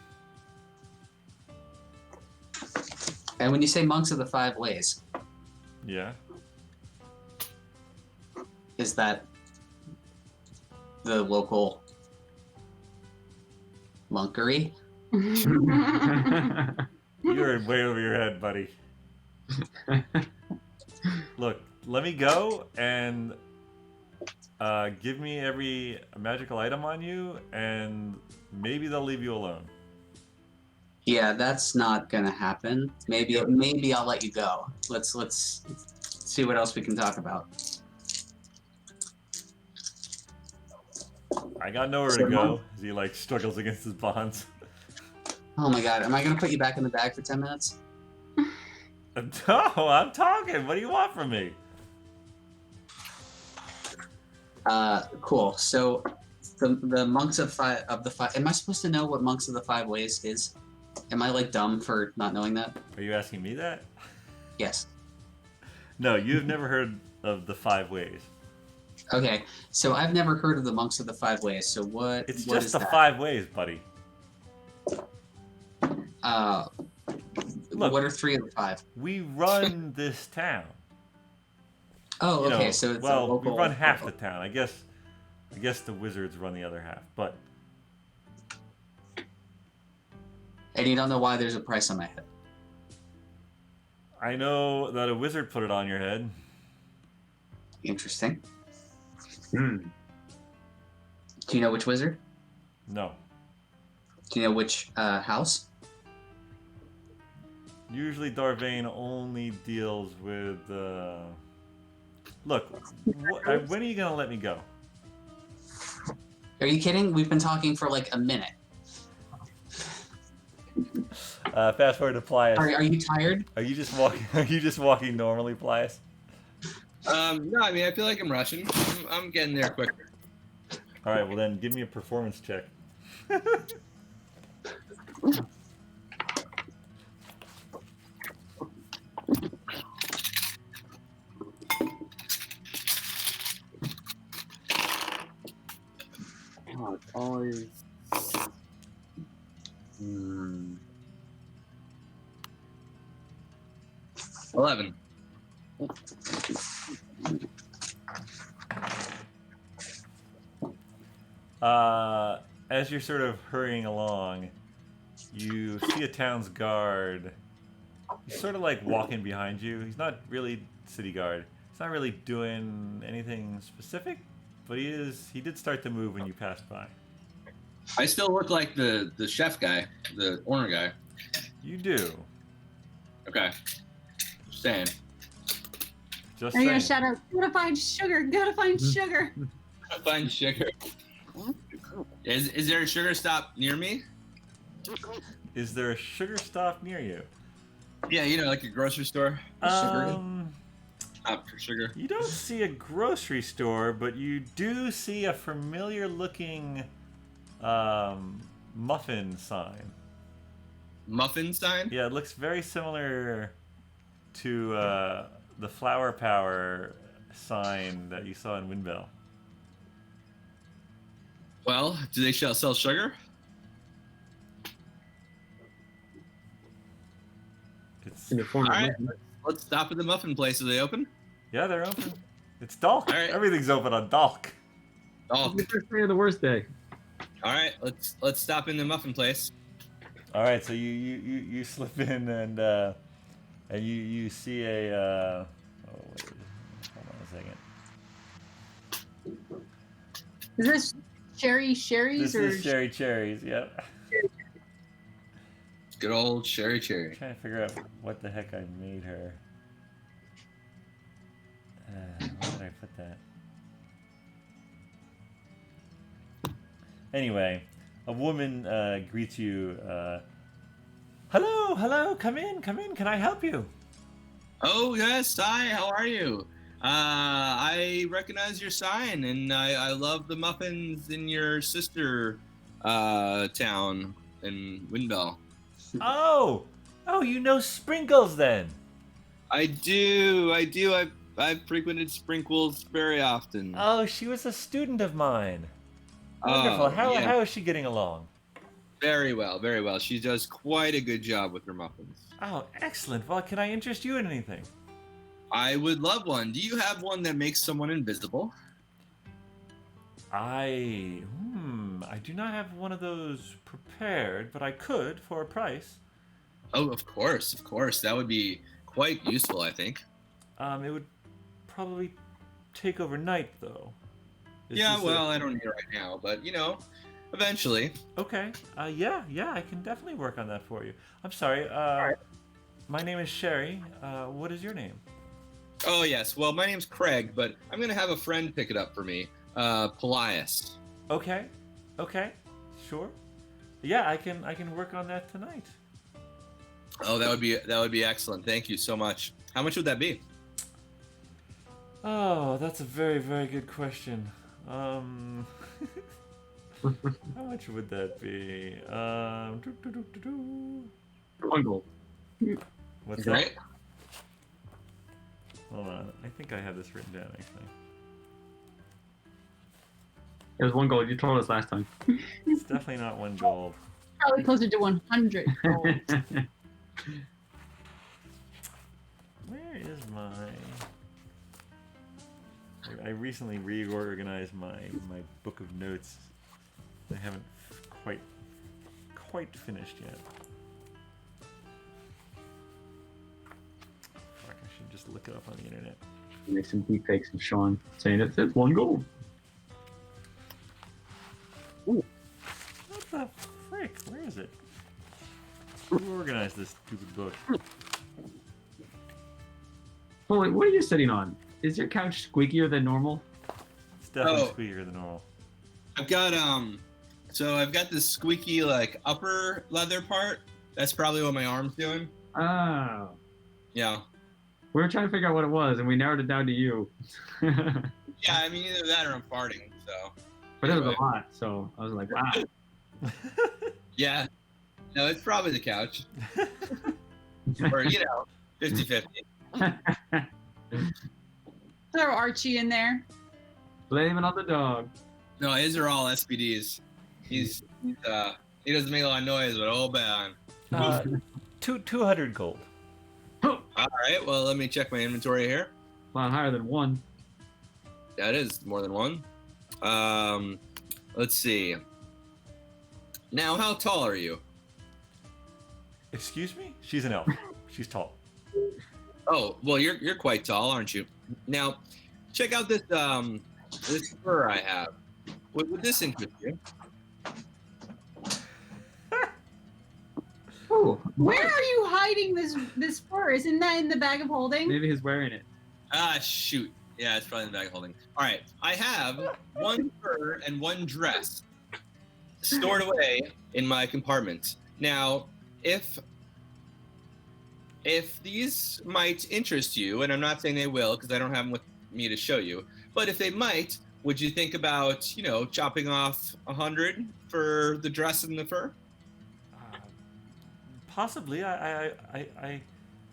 And when you say monks of the 5 ways, Yeah. is that the local monkery? You're way over your head, buddy. Look, let me go and give me every magical item on you, and maybe they'll leave you alone. Yeah, that's not gonna happen. Maybe I'll let you go. Let's see what else we can talk about. I got nowhere to go. As he like struggles against his bonds. Oh my god, am I gonna put you back in the bag for 10 minutes? No, I'm talking. What do you want from me? Cool. So the monks of the five. Am I supposed to know what monks of the 5 ways is? Am I like dumb for not knowing that? Are you asking me that? Yes. No, you've never heard of the 5 ways. Okay. So I've never heard of the monks of the 5 ways. So what? It's what just is the that? 5 ways, buddy. Look. What are 3 of the 5? We run this town. Oh, You okay. know, So it's well, a local. we run half the town. I guess the wizards run the other half. But And you don't know why there's a price on my head. I know that a wizard put it on your head. Interesting. Hmm. Do you know which wizard? No. Do you know which house? Usually Darvain only deals with. Look, when are you gonna let me go? Are you kidding? We've been talking for like a minute. Fast forward to Paelias. Are you tired? Are you just walking? Are you just walking normally, Paelias? No, I mean I feel like I'm rushing. I'm getting there quicker. All right. Well, then give me a performance check. God, always. 11. As you're sort of hurrying along, you see a town's guard. He's sort of like walking behind you. He's not really city guard. He's not really doing anything specific, but he did start to move when you passed by. I still look like the chef guy, the owner guy. You do. Okay. Just saying. Just Are you saying. gonna shout out, gotta find sugar, gotta find sugar? Find sugar. Is there a sugar stop near me? Is there a sugar stop near you? Yeah, you know, like a grocery store. Stop for sugar. You don't see a grocery store, but you do see a familiar looking muffin sign. Muffin sign? Yeah, it looks very similar to the Flower Power sign that you saw in Windbell. Well, do they sell sugar? It's In the form All of right, muffin. let's stop at the muffin place. Are they open? yeah, they're open. It's Dalk. All right. Everything's open on Dalk. Oh, The first day of the worst day. all right. Let's stop in the muffin place. All right, so you slip in and you see a oh, what is it? Hold on a second. Is this Sherry's This or is Sherry Cherries. Yep. Good old Sherry Cherry. I'm trying to figure out what the heck I made her. Where did I put that? Anyway, a woman greets you. Hello, come in. Can I help you? Oh yes, hi. How are you? I recognize your sign, and I love the muffins in your sister town in Windbell. Oh, you know Sprinkles then? I do. I've frequented Sprinkles very often. Oh, she was a student of mine. Wonderful. Yeah. How is she getting along? Very well, very well. She does quite a good job with her muffins. Oh, excellent. Well, can I interest you in anything? I would love one. Do you have one that makes someone invisible? I do not have one of those prepared, but I could for a price. Oh, of course. That would be quite useful, I think. It would probably take overnight, though. Is Yeah, this well, I don't need it right now, but eventually. Okay. Yeah, I can definitely work on that for you. I'm sorry. My name is Sherry. What is your name? Oh yes. Well, my name's Craig, but I'm gonna have a friend pick it up for me. Paelias. Okay. Sure. Yeah, I can work on that tonight. Oh, that would be excellent. Thank you so much. How much would that be? Oh, that's a very, very good question. How much would that be? One gold. What's Right. that? Hold on. I think I have this written down, actually. It was 1 gold. You told us last time. It's definitely not 1 gold. probably closer to 100 gold. Where is my... I recently reorganized my book of notes. I haven't quite finished yet. Fuck, I should just look it up on the internet. Make some deep fakes of Shawn saying it says 1 gold. What the frick? Where is it? Who organized this stupid book? Holy, what are you sitting on? Is your couch squeakier than normal? It's definitely Oh. squeakier than normal. I've got so I've got this squeaky like upper leather part. That's probably what my arm's doing. Oh. Yeah. We were trying to figure out what it was, and we narrowed it down to you. Yeah, I mean either that or I'm farting. So. But it was Anyway. a lot, so I was like, wow. Yeah. No, it's probably the couch. Or 50-50. Throw Archie in there. Blame it on the dog. No, his are all SPDs. He doesn't make a lot of noise, but oh bad. 200 gold. All right, well let me check my inventory here. A lot higher than 1. That is more than 1. Let's see. Now, how tall are you? Excuse me? She's an elf. She's tall. Oh, well, you're quite tall, aren't you? Now, check out this this fur I have. Would this interest you? Oh, Where are you hiding this fur? Isn't that in the bag of holding? maybe he's wearing it. Ah, shoot. Yeah, it's probably in the bag of holding. All right, I have 1 fur and 1 dress stored away in my compartment. Now, if these might interest you, and I'm not saying they will because I don't have them with me to show you, but if they might, would you think about, chopping off 100 for the dress and the fur? Possibly. I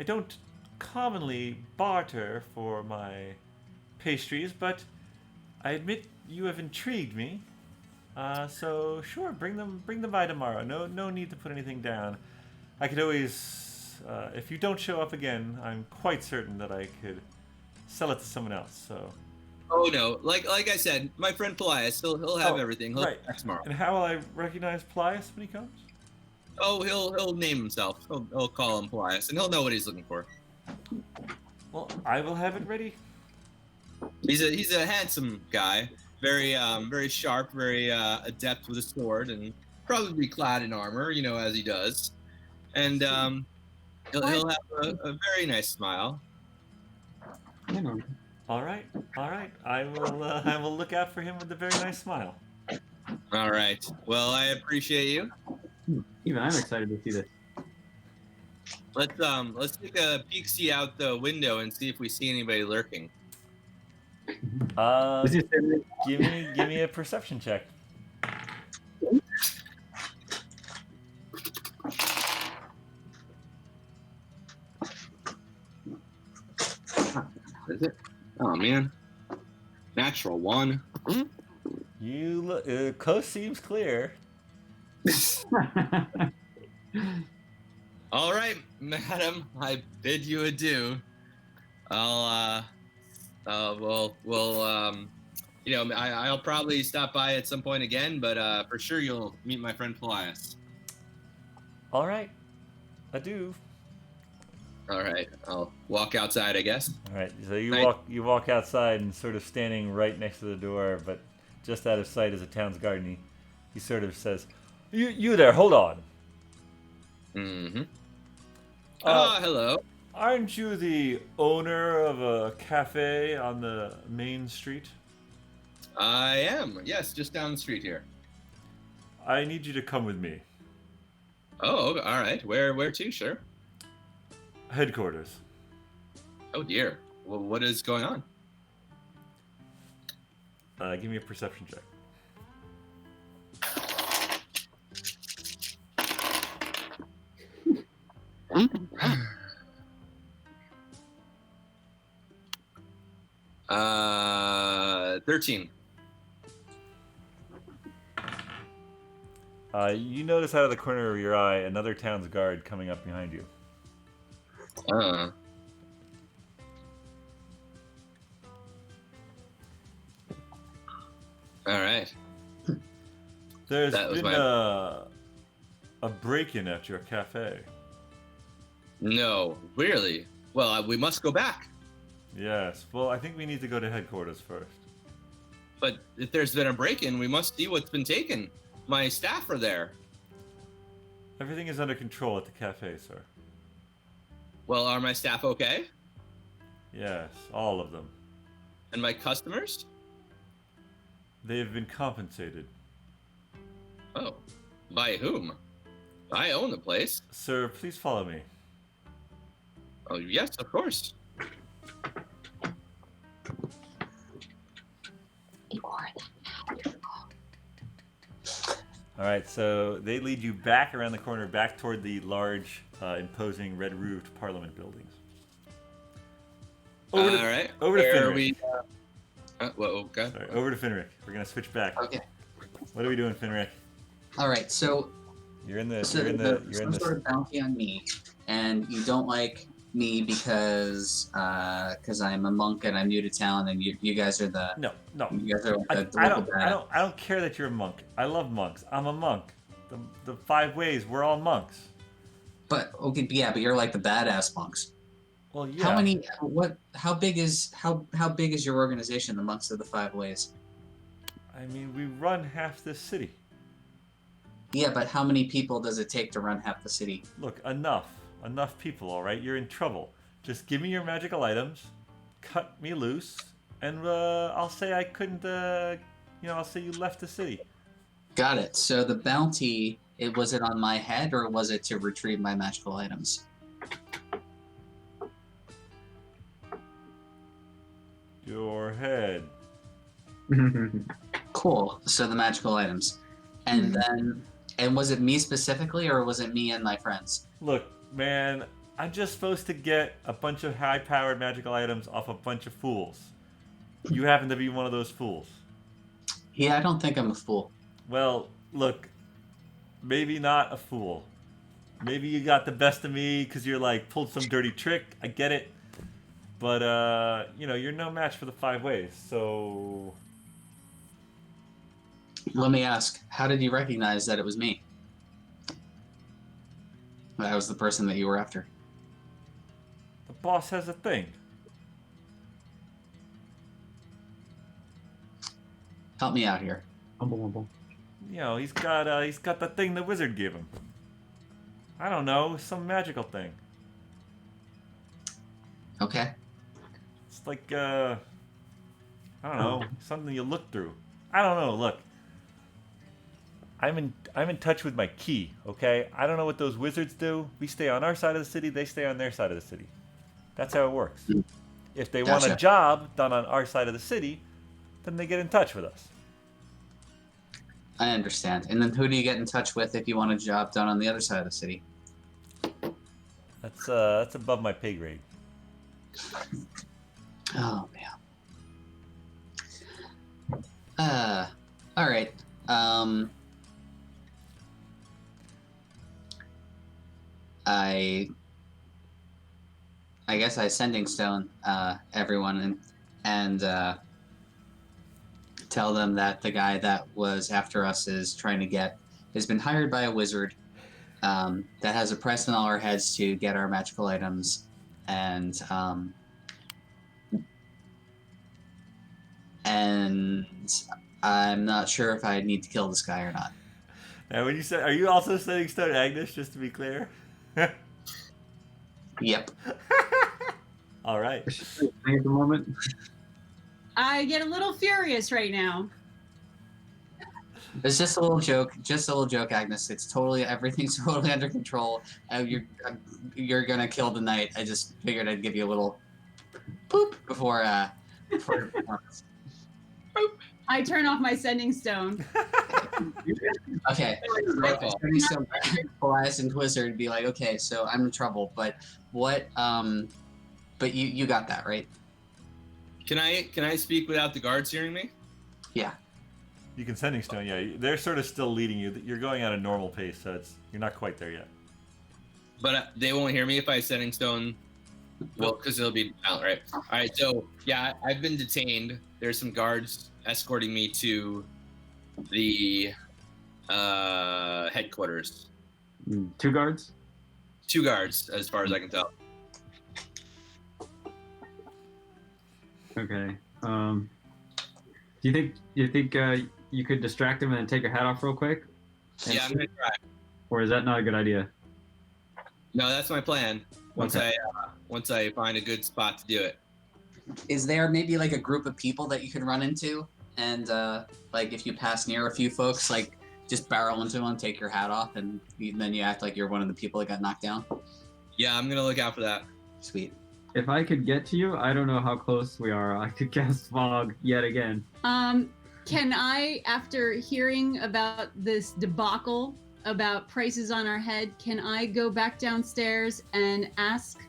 don't commonly barter for my pastries, but I admit you have intrigued me. So sure, bring them by tomorrow. No need to put anything down. I could always, if you don't show up again, I'm quite certain that I could sell it to someone else. So. Oh no, like I said, my friend Paelias, he'll have everything. He'll Right. be back tomorrow. And how will I recognize Paelias when he comes? Oh, he'll name himself. He'll call him Paelias, and he'll know what he's looking for. Well, I will have it ready. He's a handsome guy, very sharp, very adept with a sword, and probably clad in armor, as he does. And he'll have a very nice smile. All right. I will look out for him with a very nice smile. All right. Well, I appreciate you. Even I'm excited to see this. Let's take a peek see out the window and see if we see anybody lurking. Is he standing- Give me a perception check. Is it? Oh man. Natural 1. You look. Coast seems clear. All right, madam. I bid you adieu. I'll I'll probably stop by at some point again, but for sure you'll meet my friend Paelias. All right. Adieu. All right, I'll walk outside, I guess. All right. So Right. you walk outside and sort of standing right next to the door, but just out of sight is a town's guard. He sort of says, "You there? Hold on. Mm-hmm. Uh, Hello. Aren't you the owner of a cafe on the main street? I am. Yes, just down the street here. I need you to come with me. Oh, all right. Where to, sir? Headquarters. Oh dear. Well, what is going on? Give me a perception check. Uh, 13. You notice out of the corner of your eye another town's guard coming up behind you. All right. There's That was been my- a break-in at your cafe. No, really? Well, we must go back. Yes. Well, I think we need to go to headquarters first. But if there's been a break-in, we must see what's been taken. My staff are there. Everything is under control at the cafe, sir. Well, are my staff okay? Yes, all of them. And my customers? They have been compensated. Oh, by whom? I own the place. Sir, please follow me. Oh, yes, of course. All right, so they lead you back around the corner, back toward the large, imposing red-roofed Parliament buildings. All right. Over to Where are Finric. we? Okay. Sorry, over to Finric. We're gonna switch back. Okay. What are we doing, Finric? All right. So You're in the. So You're in the. You're in some sort the. of bounty on me, and you don't like me because I'm a monk and I'm new to town, and you guys are the No. you guys are I the local bad. don't care that you're a monk. I love monks. I'm a monk. The 5 ways. We're all monks. But okay, yeah, but you're like the badass monks. Well, yeah. How many? What? How big is your organization? The monks of the 5 ways. I mean, we run half this city. Yeah, but how many people does it take to run half the city? Look, enough people. All right, you're in trouble. Just give me your magical items, cut me loose, and I'll say I couldn't. I'll say you left the city. Got it. So the bounty, was it on my head or was it to retrieve my magical items? Your head. Cool. So the magical items. And then, and was it me specifically, or was it me and my friends? Look, man, I'm just supposed to get a bunch of high-powered magical items off a bunch of fools. You happen to be one of those fools. Yeah, I don't think I'm a fool. Well, look, maybe not a fool. Maybe you got the best of me because you're like pulled some dirty trick. I get it. But, you're no match for the 5 ways, so... Let me ask, how did you recognize that it was me? That was the person that you were after. The boss has a thing. Help me out here. Humble. He's got the thing the wizard gave him. I don't know, some magical thing. Okay. It's like, I don't know, something you look through. I don't know, look. I'm in touch with my key, okay? I don't know what those wizards do. We stay on our side of the city, they stay on their side of the city. That's how it works. If they want a Gotcha. job done on our side of the city, then they get in touch with us. I understand. And then who do you get in touch with if you want a job done on the other side of the city? That's above my pay grade. Oh, man. All right. I guess I sending stone everyone and tell them that the guy that was after us has been hired by a wizard that has a price on all our heads to get our magical items, and I'm not sure if I need to kill this guy or not. Now, when you said, are you also sending stone Agnes, just to be clear? Yep. All right. At the moment. I get a little furious right now. It's just a little joke. Just a little joke, Agnes. Everything's totally under control. You're gonna kill the knight. I just figured I'd give you a little poop before the performance. I turn off my sending stone. Okay. So Paelias and Twizzard would be like, okay, so I'm in trouble, but what? But you got that right? Can I speak without the guards hearing me? Yeah. You can sending stone, yeah. They're sort of still leading you. You're going at a normal pace, so you're not quite there yet. But they won't hear me if I sending stone. Well, because it'll be out, right? All right. So yeah, I've been detained. There's some guards escorting me to the headquarters. 2 guards? 2 guards, as far as I can tell. Okay. Do you think you could distract him and take your hat off real quick? Yeah, I'm gonna try. Or is that not a good idea? No, that's my plan. Once I find a good spot to do it. Is there maybe like a group of people that you could run into, and like if you pass near a few folks, like just barrel into them, take your hat off, and then you act like you're one of the people that got knocked down? Yeah, I'm gonna look out for that. Sweet. If I could get to you, I don't know how close we are. I could cast fog yet again. Can I, after hearing about this debacle about prices on our head, can I go back downstairs and ask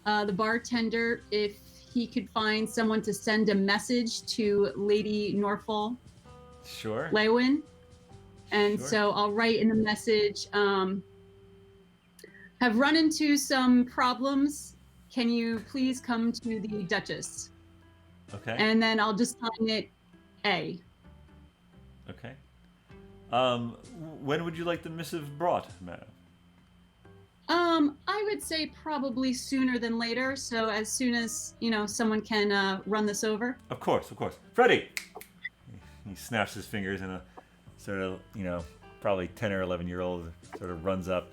the bartender if he could find someone to send a message to Lady Norfolk Sure. Lewin? And Sure. so I'll write in the message, have run into some problems. Can you please come to the Duchess? Okay. And then I'll just sign it A. Okay. When would you like the missive brought, madam? I would say probably sooner than later. So as soon as, someone can run this over. Of course. Freddie! He snaps his fingers and a sort of, probably 10 or 11-year-old sort of runs up.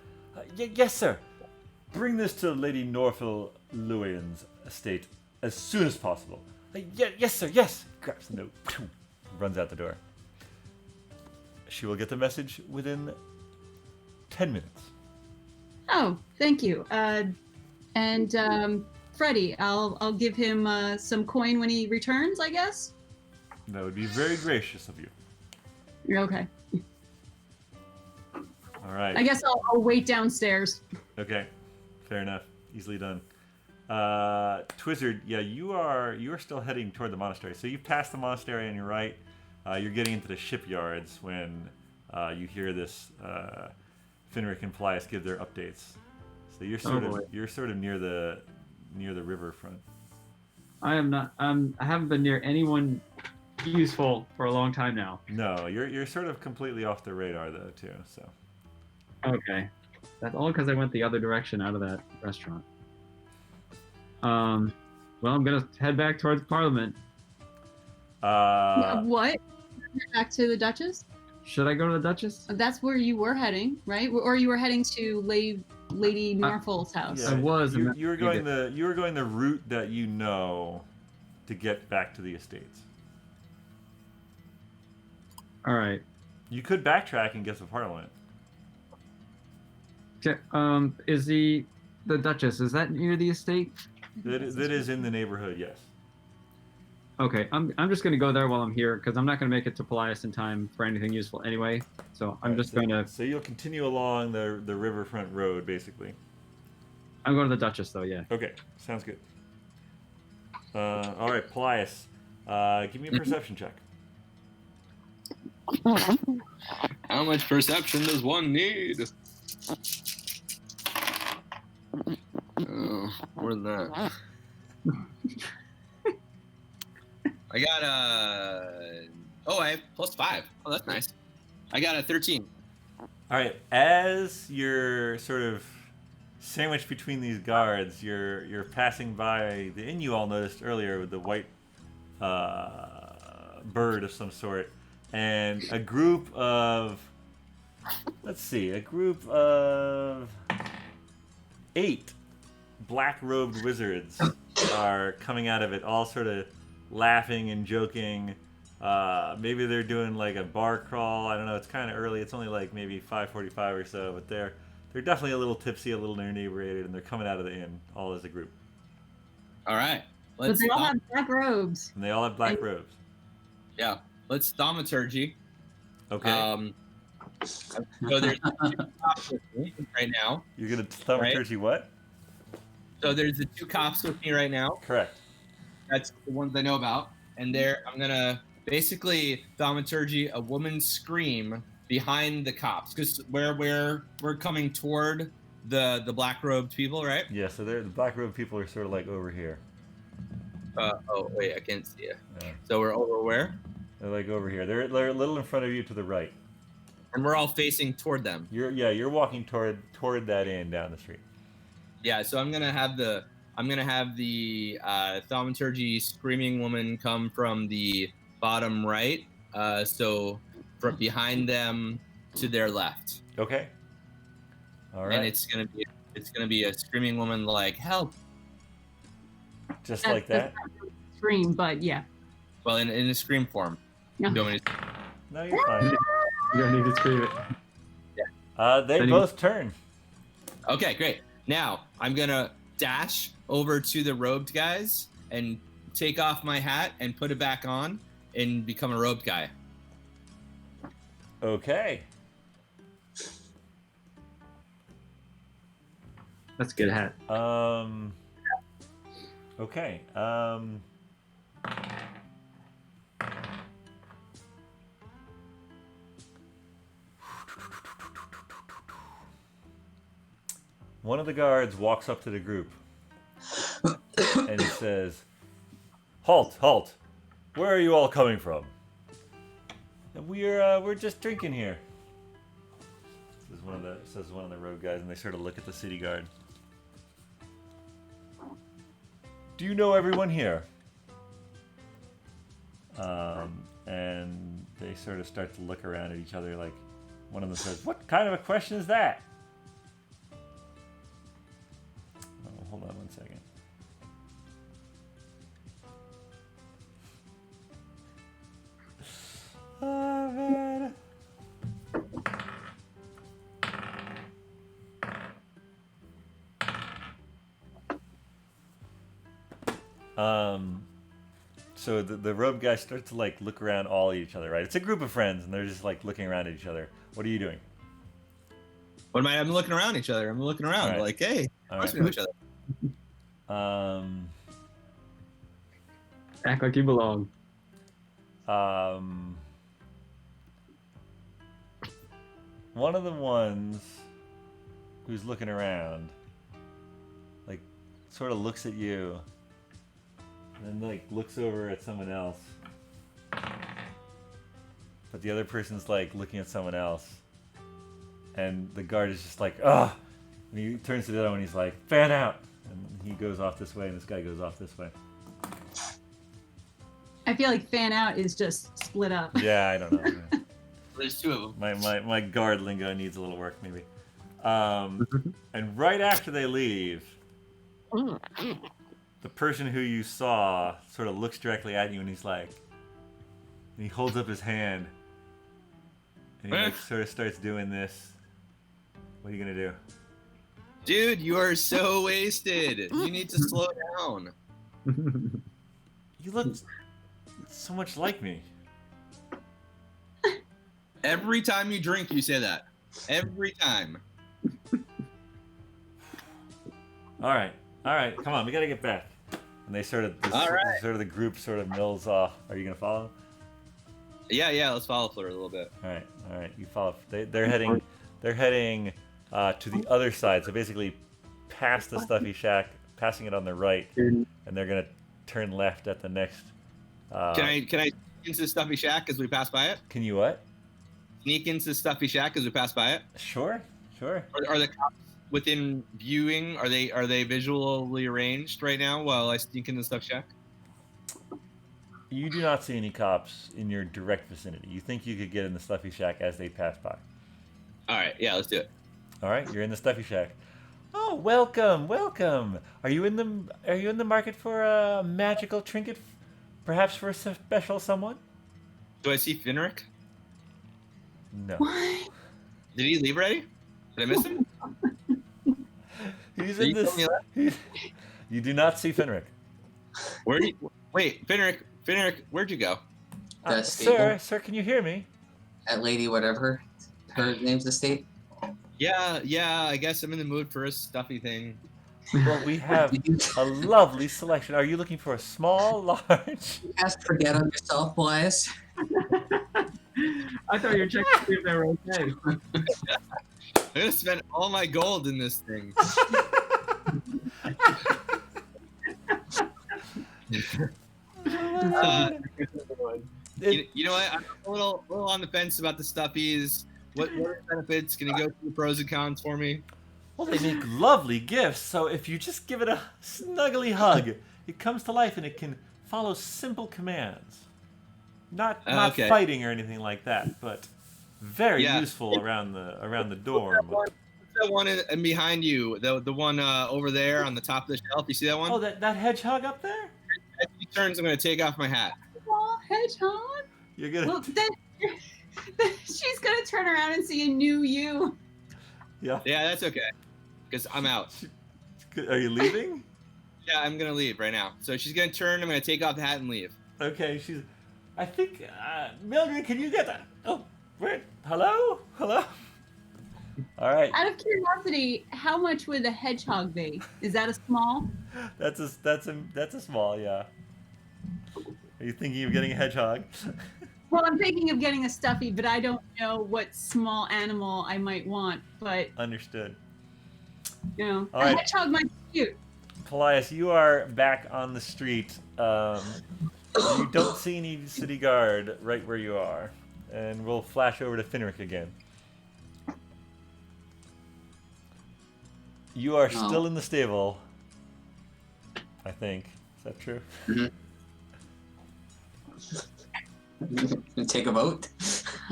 Yes, sir. Bring this to Lady Norfolk Lewin's estate as soon as possible. Yes, sir, yes. Grabs the note. Runs out the door. She will get the message within 10 minutes. Oh, thank you. And Freddie, I'll give him some coin when he returns, I guess. That would be very gracious of you. You're okay. All right. I guess I'll wait downstairs. Okay, fair enough. Easily done. Twizzard, yeah, you are still heading toward the monastery. So you've passed the monastery on your right. You're getting into the shipyards when you hear this Finric and Paelias give their updates. So you're sort of near the riverfront. I am not. I haven't been near anyone useful for a long time now. No, you're sort of completely off the radar though too. So. Okay, that's all because I went the other direction out of that restaurant. Well, I'm gonna head back towards Parliament. What? Back to the Duchess? Should I go to the Duchess? That's where you were heading, right? Or you were heading to Lady Norfolk's house. I was. You were going the route that you know to get back to the estates. All right. You could backtrack and get to Parliament. Is the Duchess, is that near the estate? That is in the neighborhood, yes. Okay, I'm just gonna go there while I'm here because I'm not gonna make it to Paelias in time for anything useful anyway. So I'm just gonna. So you'll continue along the riverfront road, basically. I'm going to the Duchess though, yeah. Okay, sounds good. All right, Paelias, give me a perception check. How much perception does one need? Oh, more than that. I got I have +5. Oh, that's nice. I got a 13. All right, as you're sort of sandwiched between these guards, you're passing by the inn you all noticed earlier with the white bird of some sort, and a group of 8 black-robed wizards are coming out of it, all sort of laughing and joking. Maybe they're doing like a bar crawl. I don't know. It's kind of early. It's only like maybe 5:45 or so, but they're definitely a little tipsy, a little inebriated, and they're coming out of the inn all as a group. All right. But they all have black robes. And they all have black robes. Yeah. Let's thaumaturgy. Okay. So there's cops with me right now. You're gonna thaumaturgy what? So there's the 2 cops with me right now. Correct. That's the ones I know about. And I'm gonna basically thaumaturgy a woman's scream behind the cops, because we're coming toward the black robed people, right? Yeah. So the black robed people are sort of like over here. Oh wait, I can't see you. Yeah. So we're over where? They're like over here. They're a little in front of you to the right. And we're all facing toward them. You're walking toward that inn down the street. Yeah, so I'm gonna have the thaumaturgy screaming woman come from the bottom right. So from behind them to their left. Okay. All right. And it's gonna be a screaming woman like help. Just like that. Scream, but yeah. Well, in a scream form. No. You want me to- No, you're fine. You don't need to scream it. They both turn. Okay, great. Now I'm gonna dash over to the robed guys and take off my hat and put it back on and become a robed guy. Okay. That's a good hat. Okay. One of the guards walks up to the group and he says, "Halt! Halt! Where are you all coming from?" And we're just drinking here. Says one of the road guys, and they sort of look at the city guard. "Do you know everyone here?" And they sort of start to look around at each other, like one of them says, "What kind of a question is that?" Oh, hold on one second. Oh, man. So the robe guy starts to like look around all at each other, right? It's a group of friends, and they're just like looking around at each other. What are you doing? What am I? I'm looking around each other. I'm looking around All right. like, hey, All of course right. we know each other. Act like you belong. One of the ones who's looking around, like, sort of looks at you, and then like looks over at someone else. But the other person's like looking at someone else, and the guard is just like, ugh. And he turns to the other one, and he's like, fan out. And he goes off this way, and this guy goes off this way. I feel like fan out is just split up. Yeah, I don't know. There's two of them. My guard lingo needs a little work, maybe. And right after they leave, the person who you saw sort of looks directly at you, and he's like, and he holds up his hand, and he like, sort of starts doing this. What are you gonna do? Dude, you are so wasted. You need to slow down. You look so much like me. Every time you drink, you say that. Every time. All right, come on, we gotta get back. And they sort of, sort of the group sort of mills off. Are you gonna follow? Yeah, let's follow Fleur a little bit. All right, you follow. They're heading to the other side. So basically, past the stuffy shack, passing it on the right, and they're gonna turn left at the next. Can I sneak into the stuffy shack as we pass by it? Can you what? Sneak into the stuffy shack as we pass by it? Sure. Are the cops within viewing? Are they visually arranged right now while I sneak into the stuffy shack? You do not see any cops in your direct vicinity. You think you could get in the stuffy shack as they pass by. All right, yeah, let's do it. All right, you're in the stuffy shack. Oh, welcome. Are you in the market for a magical trinket, perhaps for a special someone? Do I see Finric? No. What? Did he leave already? Did I miss him? He's Did in you tell me this. You do not see Finric. Wait, Finric, where'd you go? That's Sir, can you hear me? That lady, whatever her name's estate. Yeah, I guess I'm in the mood for a stuffy thing. Well, we have a lovely selection. Are you looking for a small, large? You guys forget on yourself, boys. I thought you were checking to see if they were okay. I'm gonna spend all my gold in this thing. You know what? I'm a little on the fence about the stuffies. What are the benefits? Can you go through the pros and cons for me? Well, they make lovely gifts, so if you just give it a snuggly hug, it comes to life and it can follow simple commands. Not Okay. fighting or anything like that, but very useful around the dorm. What's that one in behind you? The one over there on the top of the shelf. You see that one? Oh, that hedgehog up there? As he turns, I'm gonna take off my hat. Oh, hedgehog. You're gonna. Well, then she's gonna turn around and see a new you. Yeah. Yeah, that's okay, because I'm out. Are you leaving? Yeah, I'm gonna leave right now. So she's gonna turn. I'm gonna take off the hat and leave. Okay, I think, Mildred, can you get that? Oh, wait. Hello? All right. Out of curiosity, how much would a hedgehog be? Is that a small? That's a small, yeah. Are you thinking of getting a hedgehog? Well, I'm thinking of getting a stuffy, but I don't know what small animal I might want. But Understood. you know, All a right. hedgehog might be cute. Paelias, you are back on the street. You don't see any city guard right where you are. And we'll flash over to Finric again. You are still in the stable, I think. Is that true? Take a vote.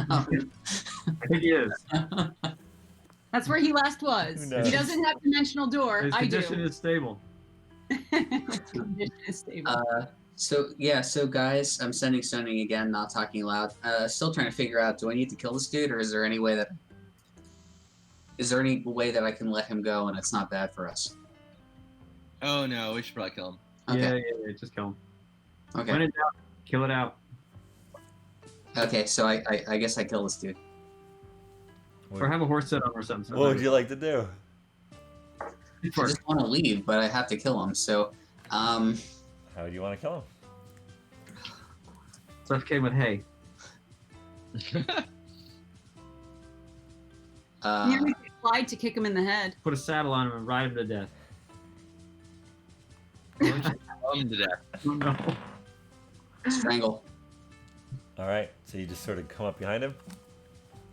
I think he is. That's where he last Who was. knows? He doesn't have dimensional door. His I condition do. is stable. His condition is stable. So guys, I'm sending stoning again, not talking loud. Still trying to figure out, do I need to kill this dude, or is there any way that I can let him go and it's not bad for us? Oh no, we should probably kill him. Okay. Yeah, just kill him. Okay. When in doubt, Kill it out. Okay, so I guess I kill this dude. Or have a horse set on or something. What would you like to do? I just want to leave, but I have to kill him. So, How do you want to kill him? Suffocate with hay. Nearly applied to kick him in the head. Put a saddle on him and ride him to death. To death. Oh, no. strangle. All right, so you just sort of come up behind him.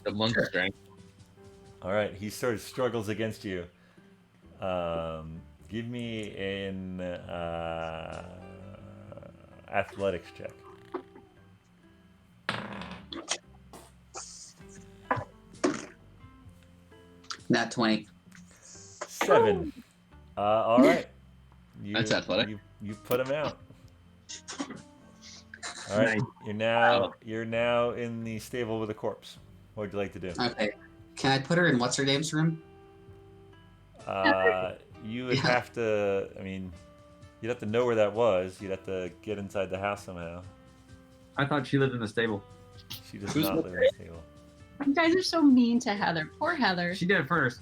The monk Sure. strength. All right, he sort of struggles against you. Give me an athletics check. Nat 20. 7. All right. That's athletic. You put him out. All right. You're now in the stable with a corpse. What would you like to do? Okay. Can I put her in what's her name's room? You would have to. I mean, you'd have to know where that was. You'd have to get inside the house somehow. I thought she lived in the stable. She does Who's not with live in the stable. You guys are so mean to Heather. Poor Heather. She did it first.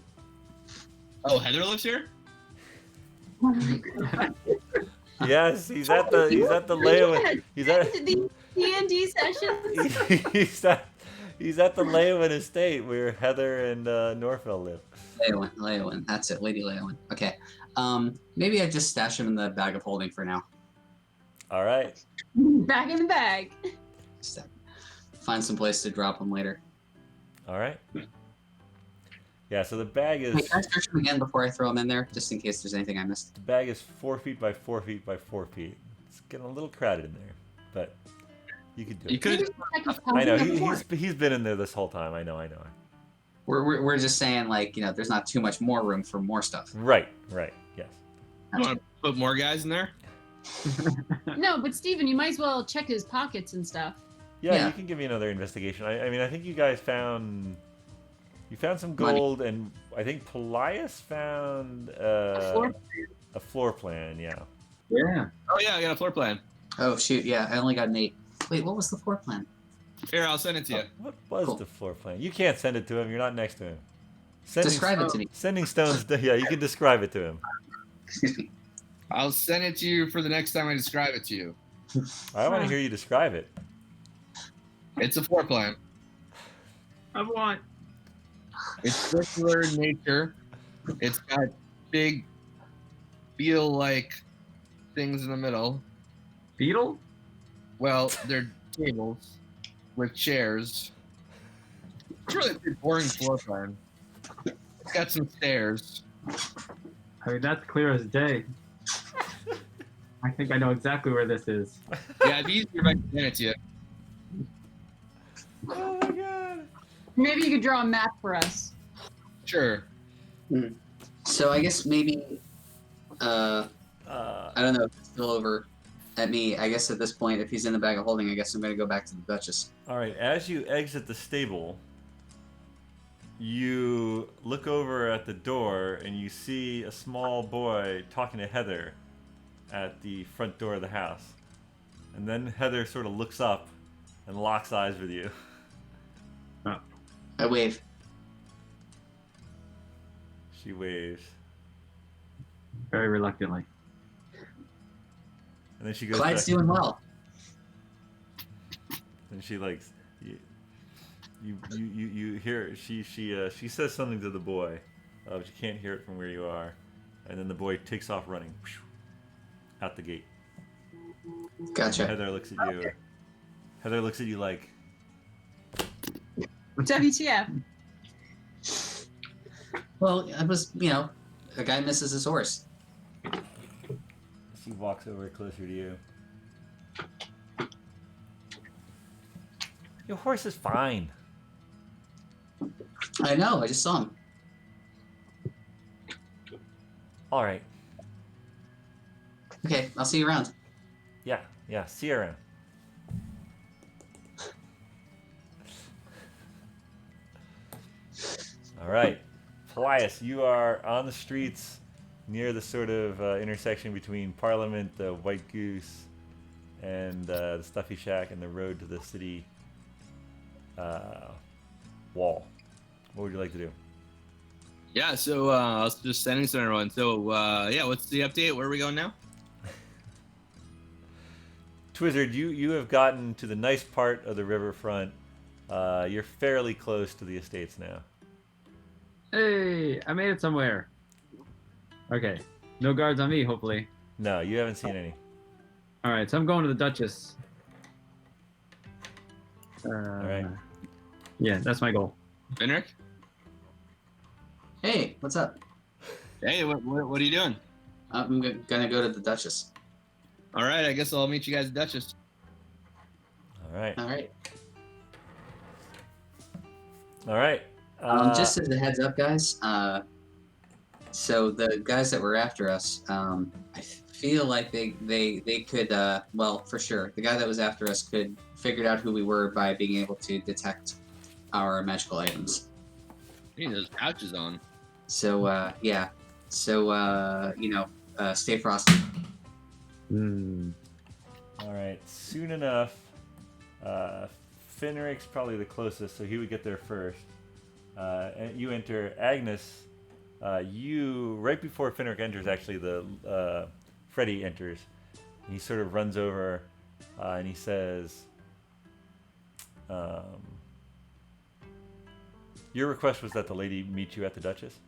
Oh, Heather lives here? Yes, he's at the Leowin. He's at the BND sessions. he's at the Leowin estate where Heather and Norfell live. Leowin. That's it. Lady Leowin. Okay. Maybe I just stash him in the bag of holding for now. All right. Back in the bag. Just find some place to drop him later. All right. Yeah. So the bag is Wait, can I search him again before I throw him in there, just in case there's anything I missed? the bag is 4 feet by 4 feet by 4 feet. It's getting a little crowded in there, but you could do You it. could. I know he's been in there this whole time. I know. We're just saying, like, there's not too much more room for more stuff. Right. Yes. You want to put more guys in there? No, but Steven, you might as well check his pockets and stuff. Yeah, Yeah. you can give me another investigation. I mean, I think you guys found some Money. gold, and I think Paelias found a floor plan. Yeah. Yeah. Oh, yeah, I got a floor plan. Oh, shoot. Yeah, I only got an 8. Wait, what was the floor plan? Here, I'll send it to you. What was Cool. the floor plan? You can't send it to him. You're not next to him. Describe it to me. Sending stones. Yeah, you can describe it to him. Excuse me. I'll send it to you for the next time I describe it to you. I want to hear you describe it. It's a floor plan. I want. It's circular in nature. It's got big, feel-like things in the middle. Beetle? Well, they're tables with chairs. It's really a pretty boring floor plan. It's got some stairs. I mean, that's clear as day. I think I know exactly where this is. Yeah, it'd be easier if I could send it to you. Oh my god. Maybe you could draw a map for us. Sure. So I guess maybe, I don't know, if it's still over at me. I guess at this point, if he's in the bag of holding, I guess I'm going to go back to the Duchess. All right. As you exit the stable, you look over at the door and you see a small boy talking to Heather at the front door of the house. And then Heather sort of looks up and locks eyes with you. I wave. She waves. Very reluctantly. And then she goes Clyde's back, doing well. and she like you hear she says something to the boy, but you can't hear it from where you are. And then the boy takes off running out the gate. Gotcha. Heather looks at you. Heather looks at you like, WTF? Well, I was, a guy misses his horse. she walks over closer to you. Your horse is fine. I know, I just saw him. All right. Okay, I'll see you around. Yeah. See you around. All right. Paelias, you are on the streets near the sort of intersection between Parliament, the White Goose, and the stuffy shack and the road to the city wall. What would you like to do? Yeah, so I was just sending to everyone. So yeah, what's the update? Where are we going now? Twizzard, you have gotten to the nice part of the riverfront. You're fairly close to the estates now. Hey, I made it somewhere. Okay, no guards on me, hopefully. No, you haven't seen any. All right, so I'm going to the Duchess. All right. Yeah, that's my goal. Finric? Hey, what's up? Hey, what are you doing? I'm gonna go to the Duchess. All right, I guess I'll meet you guys at Duchess. All right. All right. All right. Just as a heads up, guys. So the guys that were after us, I feel like they could, well, for sure, the guy that was after us could figure out who we were by being able to detect our magical items. You need those pouches on. So yeah. So stay frosty. All right. Soon enough, Finric's probably the closest, so he would get there first. And you enter. Agnes, you right before Finric enters, actually, the Freddy enters. He sort of runs over, and he says, "Your request was that the lady meet you at the Duchess."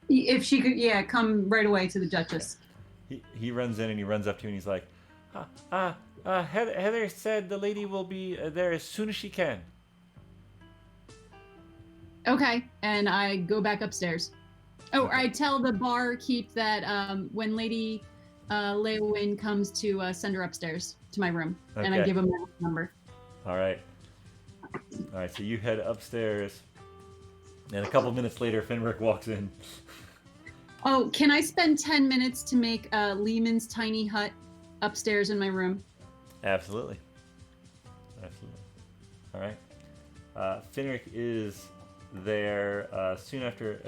If she could, yeah, come right away to the Duchess. He runs in and he runs up to you and he's like, Heather said the lady will be there as soon as she can. Okay, and I go back upstairs. Oh, Okay. I tell the barkeep that when Lady Leowin comes to send her upstairs to my room, and I Okay. give him my number. All right, so you head upstairs, and a couple minutes later, Finric walks in. Oh, can I spend 10 minutes to make Lehman's tiny hut upstairs in my room? Absolutely. All right. Finric is there soon after.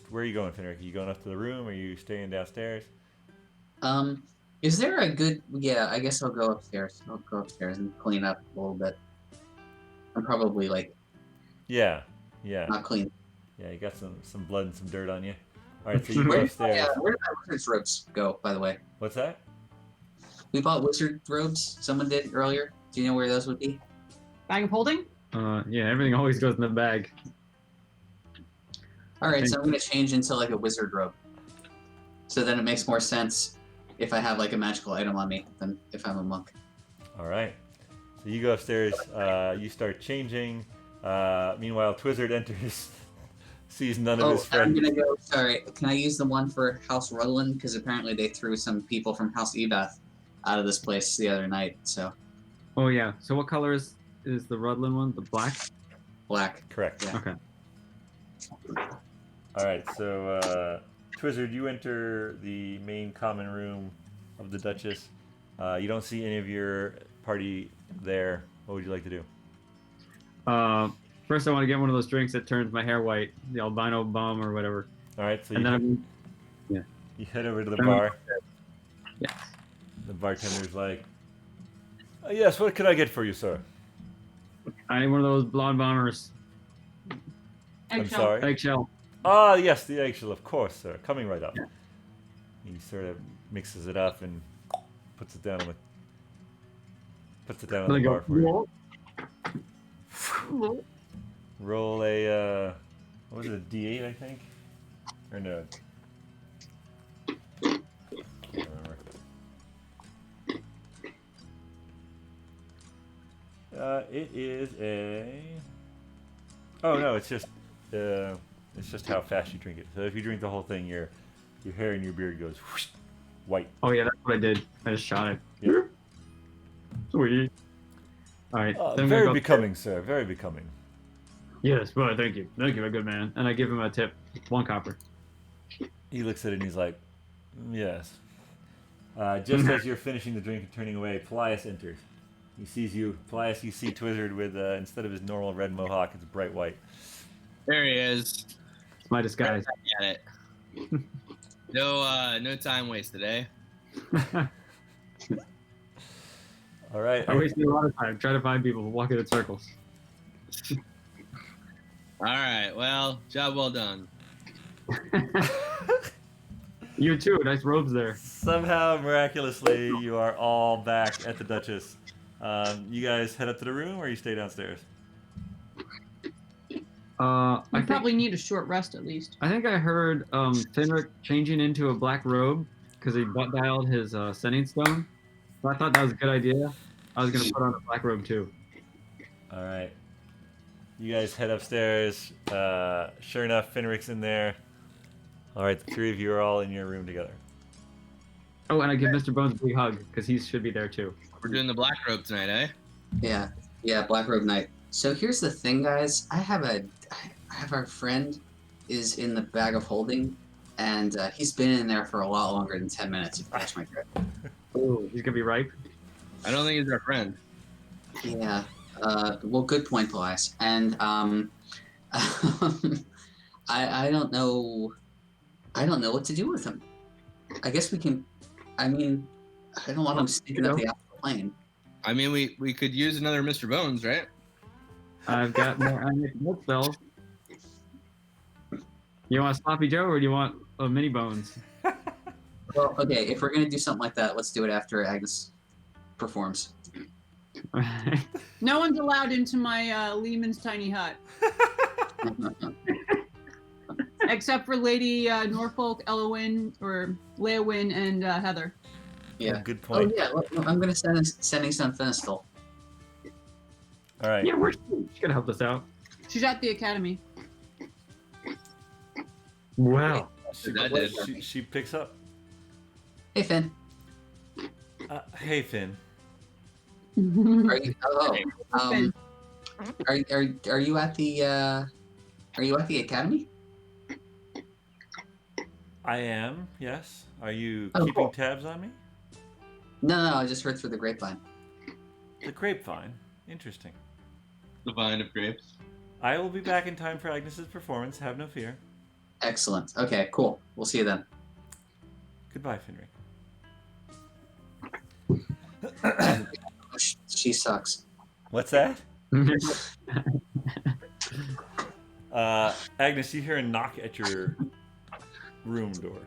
Where are you going, Finric? Are you going up to the room? Or are you staying downstairs? Is there a good? Yeah, I guess I'll go upstairs. I'll go upstairs and clean up a little bit. I'm probably like Yeah. not clean. Yeah, you got some blood and some dirt on you. All right, so you go Where upstairs. did my wizard's robes go? By the way, What's that? we bought wizard robes. Someone did earlier. Do you know where those would be? Bag of holding? Yeah, everything always goes in the bag. All right, Thank so I'm gonna change into like a wizard robe. So then it makes more sense if I have like a magical item on me than if I'm a monk. All right. So you go upstairs. You start changing. Meanwhile, Twizzard enters, sees none of his I'm friends. gonna go. Sorry, can I use the one for House Rutland? Because apparently they threw some people from House Ebath out of this place the other night. So Oh yeah. So what color is the Rudlin one? The black? black. Correct. Yeah. Okay. All right. So Twizzard, you enter the main common room of the Duchess. You don't see any of your party there. What would you like to do? First I want to get one of those drinks that turns my hair white, the albino bomb or whatever. All right. So And then you head over to the bar. yes. The bartender's like, "Yes, what can I get for you, sir?" I need one of those blonde bombers. I'm Eggshell. sorry. Eggshell. Ah, yes, the eggshell, of course, sir. Coming right up. He sort of mixes it up and puts it down on Then the I bar go, for you. "Whoa." Roll a what was it, a D8, I think, or no? I don't remember. It is a. Oh no, it's just how fast you drink it. So if you drink the whole thing, your hair and your beard goes whoosh, white. Oh yeah, that's what I did. I just shot it. Yeah. Sweet. All right. then I'm gonna Very go- becoming, sir. Very becoming. Yes, well, thank you. Thank you, my good man. And I give him a tip, 1 copper. He looks at it and he's like, "Yes." Just as you're finishing the drink and turning away, Paelias enters. He sees you. Paelias, you see Twizzard with, instead of his normal red mohawk, it's bright white. There he is. It's my disguise. Get it. No time wasted, eh? All right. I wasted a lot of time trying to find people walking in circles. All right. Well, job well done. You too. Nice robes there. Somehow, miraculously, you are all back at the Duchess. You guys head up to the room, or you stay downstairs? You I probably need a short rest at least. think I heard Finric changing into a black robe because he butt dialed his sending stone. So I thought that was a good idea. I was gonna put on a black robe too. All right. You guys head upstairs. Sure enough, Finric's in there. All right, the three of you are all in your room together. Oh, and I give Mr. Bones a big hug because he should be there too. We're doing the black robe tonight, eh? Yeah, Black Robe Night. So here's the thing, guys. I have our friend is in the bag of holding, and he's been in there for a lot longer than 10 minutes. If you catch my drift. Oh, he's gonna be ripe. I don't think he's our friend. Yeah. Well, good point, Paelias. And I don't know. I don't know what to do with him. I guess we can. I mean, I don't want him sneaking up the astral plane. I mean, we could use another Mr. Bones, right? I've got more unmixed spells. You want a sloppy Joe or do you want a mini bones? Well, okay. If we're gonna do something like that, let's do it after Agnes performs. No one's allowed into my Lehman's tiny hut. Except for Lady Norfolk, Elwyn, or Leowyn, and Heather. Yeah. Good Oh point. yeah. Well, I'm gonna sending some Finistal. All right. Yeah, she's gonna help us out. She's at the academy. Wow. She picks up. Hey Finn. Hey, Finn. Are you? Finn. Are you at the academy? I am, yes. Are you Oh, keeping cool. tabs on me? No, I just heard through the grapevine. The grapevine. Interesting. The vine of grapes. I will be back in time for Agnes's performance. Have no fear. Excellent. Okay, cool. We'll see you then. Goodbye, Finric. She sucks. What's that? Agnes, you hear a knock at your room door.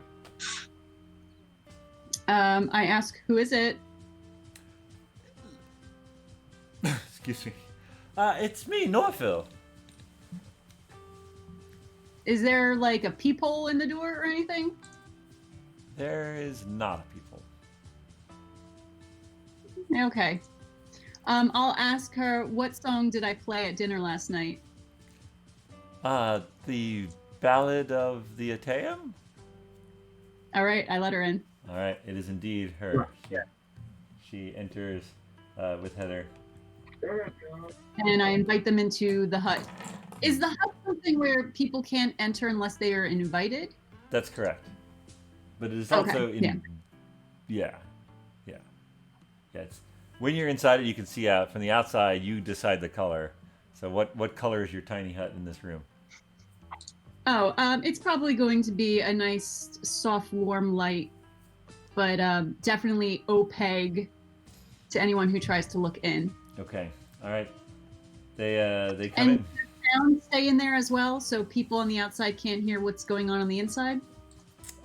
I ask, who is it? Excuse me. It's me, Norville. Is there like a peephole in the door or anything? There is not a people. Okay. I'll ask her, what song did I play at dinner last night? The Ballad of the Ateum? All right, I let her in. All right, it is indeed her. She enters with Heather. And I invite them into the hut. Is the hut something where people can't enter unless they are invited? That's correct. But it is Okay, also in. yeah. Yeah. It's, when you're inside it, you can see out. From the outside, you decide the color. So, what color is your tiny hut in this room? Oh, it's probably going to be a nice, soft, warm light, but definitely opaque to anyone who tries to look in. Okay. All right. They come And in. sounds stay in there as well, so people on the outside can't hear what's going on the inside.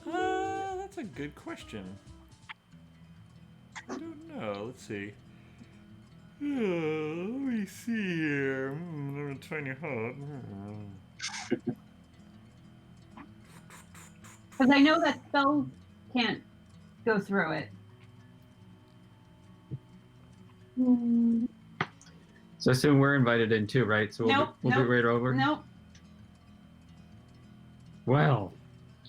That's a good question. I don't know. Let's see. Let me see here. I'm a tiny hut. Because I know that spell can't go through it. So soon we're invited in too, right? So we'll, Nope, we'll do nope, it right over. Nope. Well.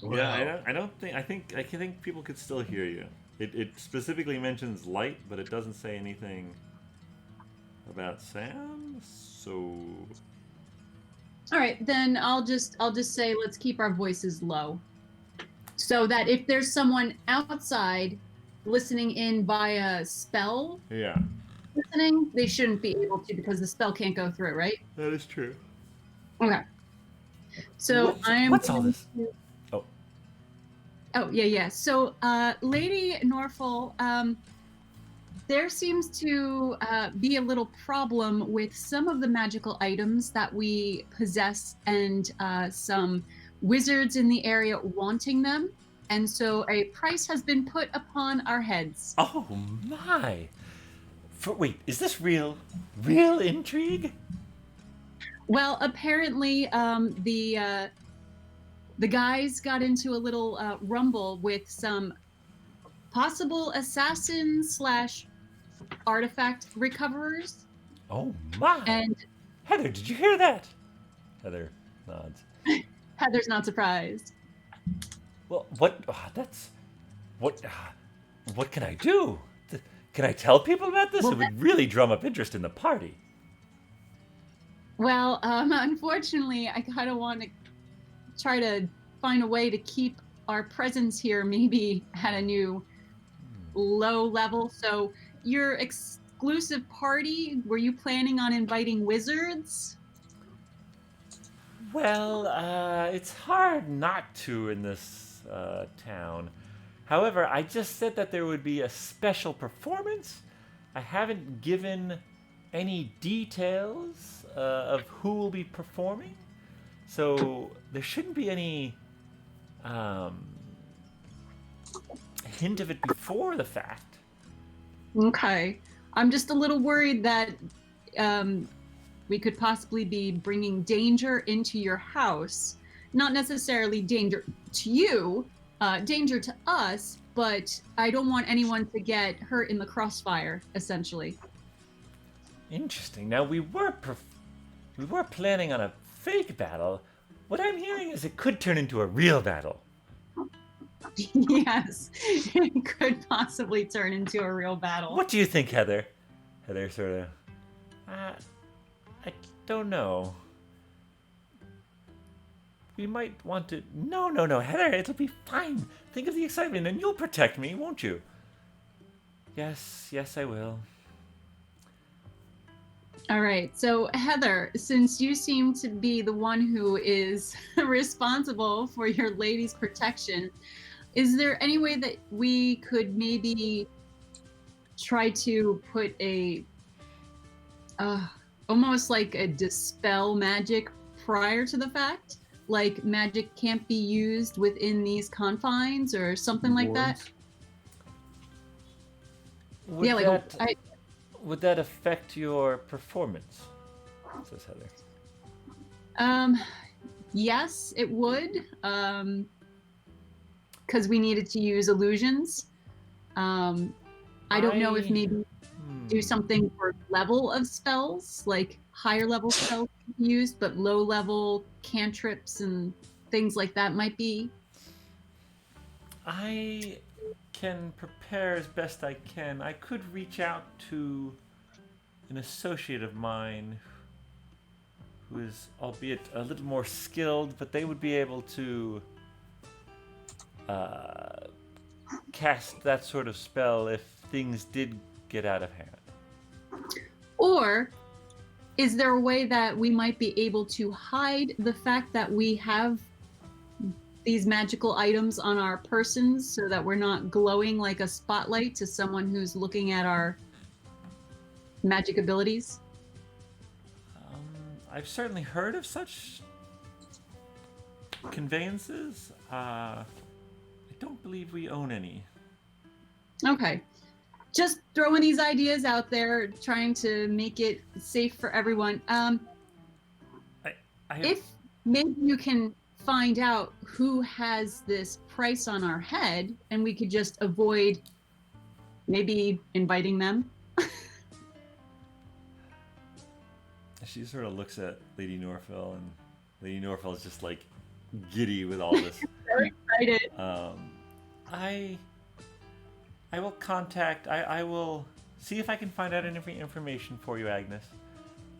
Yeah, I think people could still hear you. It specifically mentions light, but it doesn't say anything about sound. So All right, then I'll just say let's keep our voices low, so that if there's someone outside listening in via spell yeah, listening, they shouldn't be able to because the spell can't go through, right? that is true. Okay. So What's all this? Oh yeah. So, Lady Norfolk, there seems to be a little problem with some of the magical items that we possess, and some wizards in the area wanting them. And so a price has been put upon our heads. Oh my! Wait, is this real intrigue? Well, apparently the guys got into a little rumble with some possible assassins / artifact recoverers. Oh my! And Heather, did you hear that? Heather nods. Heather's not surprised. Well, what? What can I do? Can I tell people about this? Well, It would really drum up interest in the party. Well, unfortunately, I kind of want to try to find a way to keep our presence here maybe at a new low level. So your exclusive party, were you planning on inviting wizards? Well, it's hard not to in this town. However, I just said that there would be a special performance. I haven't given any details of who will be performing, so there shouldn't be any hint of it before the fact. Okay. I'm just a little worried that we could possibly be bringing danger into your house. Not necessarily danger to you, danger to us, but I don't want anyone to get hurt in the crossfire, essentially. Interesting. Now we were planning on a fake battle. What I'm hearing is it could turn into a real battle. Yes, it could possibly turn into a real battle. What do you think, Heather? Heather sort of... I don't know. We might want to... No, Heather, it'll be fine. Think of the excitement and you'll protect me, won't you? Yes, I will. All right, so Heather, since you seem to be the one who is responsible for your lady's protection, is there any way that we could maybe try to put a almost like a dispel magic prior to the fact? Like magic can't be used within these confines or something like that? Would Yeah, like would that affect your performance? Says Heather. Yes, it would. Because we needed to use illusions. I don't know if maybe do something for level of spells, like higher level spells can be used, but low level cantrips and things like that might be. I can prepare as best I can. I could reach out to an associate of mine who is, albeit a little more skilled, but they would be able to cast that sort of spell if things did get out of hand. Or is there a way that we might be able to hide the fact that we have these magical items on our persons so that we're not glowing like a spotlight to someone who's looking at our magic abilities? I've certainly heard of such conveyances. I don't believe we own any. Okay. Just throwing these ideas out there, trying to make it safe for everyone. If maybe you can find out who has this price on our head, and we could just avoid maybe inviting them. She sort of looks at Lady Norfell, and Lady Norfell is just like giddy with all this. Very excited. I will contact. I will see if I can find out any information for you, Agnes,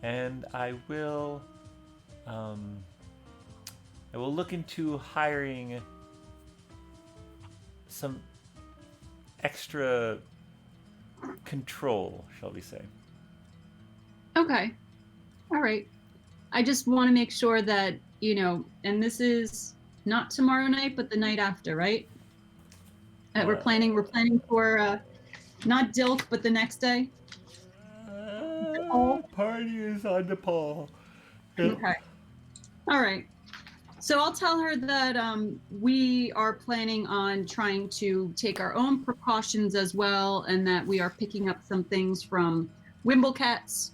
and I will look into hiring some extra control, shall we say. Okay. All right. I just want to make sure that, and this is not tomorrow night, but the night after, right? We're planning for Not Dilk, but the next day? Party is on the pole. Okay. All right. So I'll tell her that we are planning on trying to take our own precautions as well, and that we are picking up some things from Wimblecats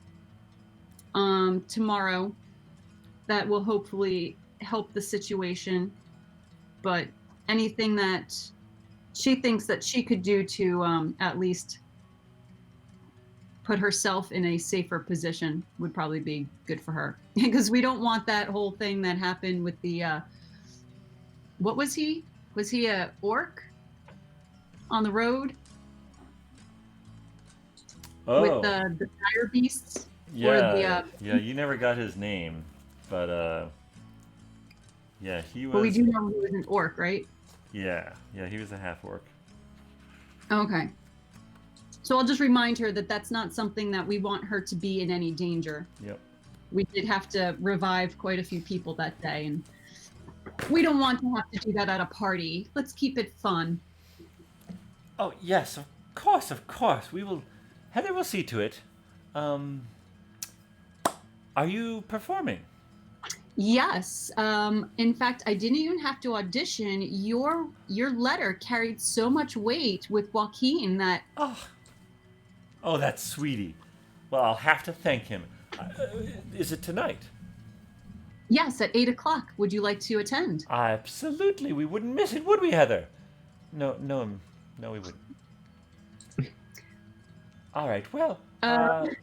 tomorrow that will hopefully help the situation. But anything that she thinks that she could do to at least put herself in a safer position would probably be good for her. Because we don't want that whole thing that happened with the what was he? Was he a orc on the road? Oh, With the dire beasts? yeah, or the, yeah. You never got his name, but yeah, he was. But we do know he was an orc, right? Yeah, he was a half orc. Okay. So I'll just remind her that that's not something that we want her to be in any danger. Yep. We did have to revive quite a few people that day, and we don't want to have to do that at a party. Let's keep it fun. Oh yes, of course. We will. Heather will see to it. Are you performing? Yes. In fact, I didn't even have to audition. Your letter carried so much weight with Joaquin that. Oh, that's sweetie. Well, I'll have to thank him. Is it tonight? Yes, at 8:00. Would you like to attend? Absolutely. We wouldn't miss it, would we, Heather? No, we wouldn't. All right. Well,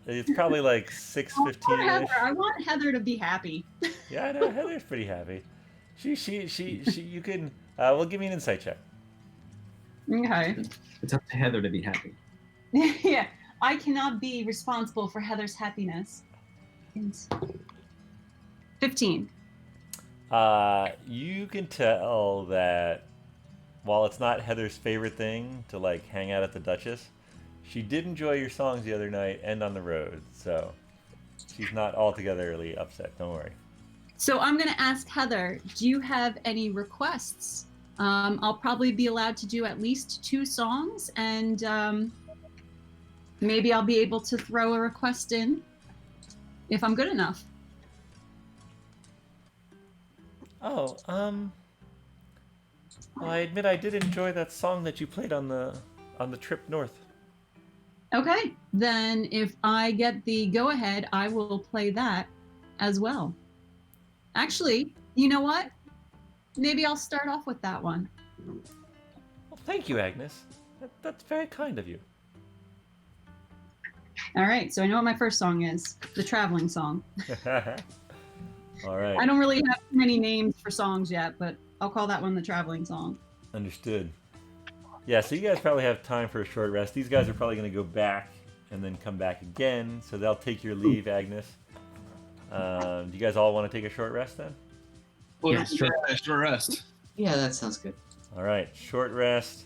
it's probably like 6:15. Heather, I want Heather to be happy. Yeah, I know. Heather's pretty happy. She. You can. We'll give me an insight check. Okay. It's up to Heather to be happy. Yeah, I cannot be responsible for Heather's happiness. 15. You can tell that while it's not Heather's favorite thing to like hang out at the Duchess, she did enjoy your songs the other night and on the road, so she's not altogetherly upset. Don't worry. So I'm going to ask Heather, do you have any requests? I'll probably be allowed to do at least 2 songs, and maybe I'll be able to throw a request in if I'm good enough. Oh, well, I admit I did enjoy that song that you played on the trip north. Okay, then if I get the go-ahead, I will play that as well. Actually, you know what? Maybe I'll start off with that one. Well, thank you, Agnes. That's very kind of you. All right, so I know what my first song is, the traveling song. All right. I don't really have too many names for songs yet, but I'll call that one the traveling song. Understood. Yeah, so you guys probably have time for a short rest. These guys are probably going to go back and then come back again, so they'll take your leave, Agnes. Do you guys all want to take a short rest then? Well, Yeah, sure. Short rest. Yeah, that sounds good. All right, short rest.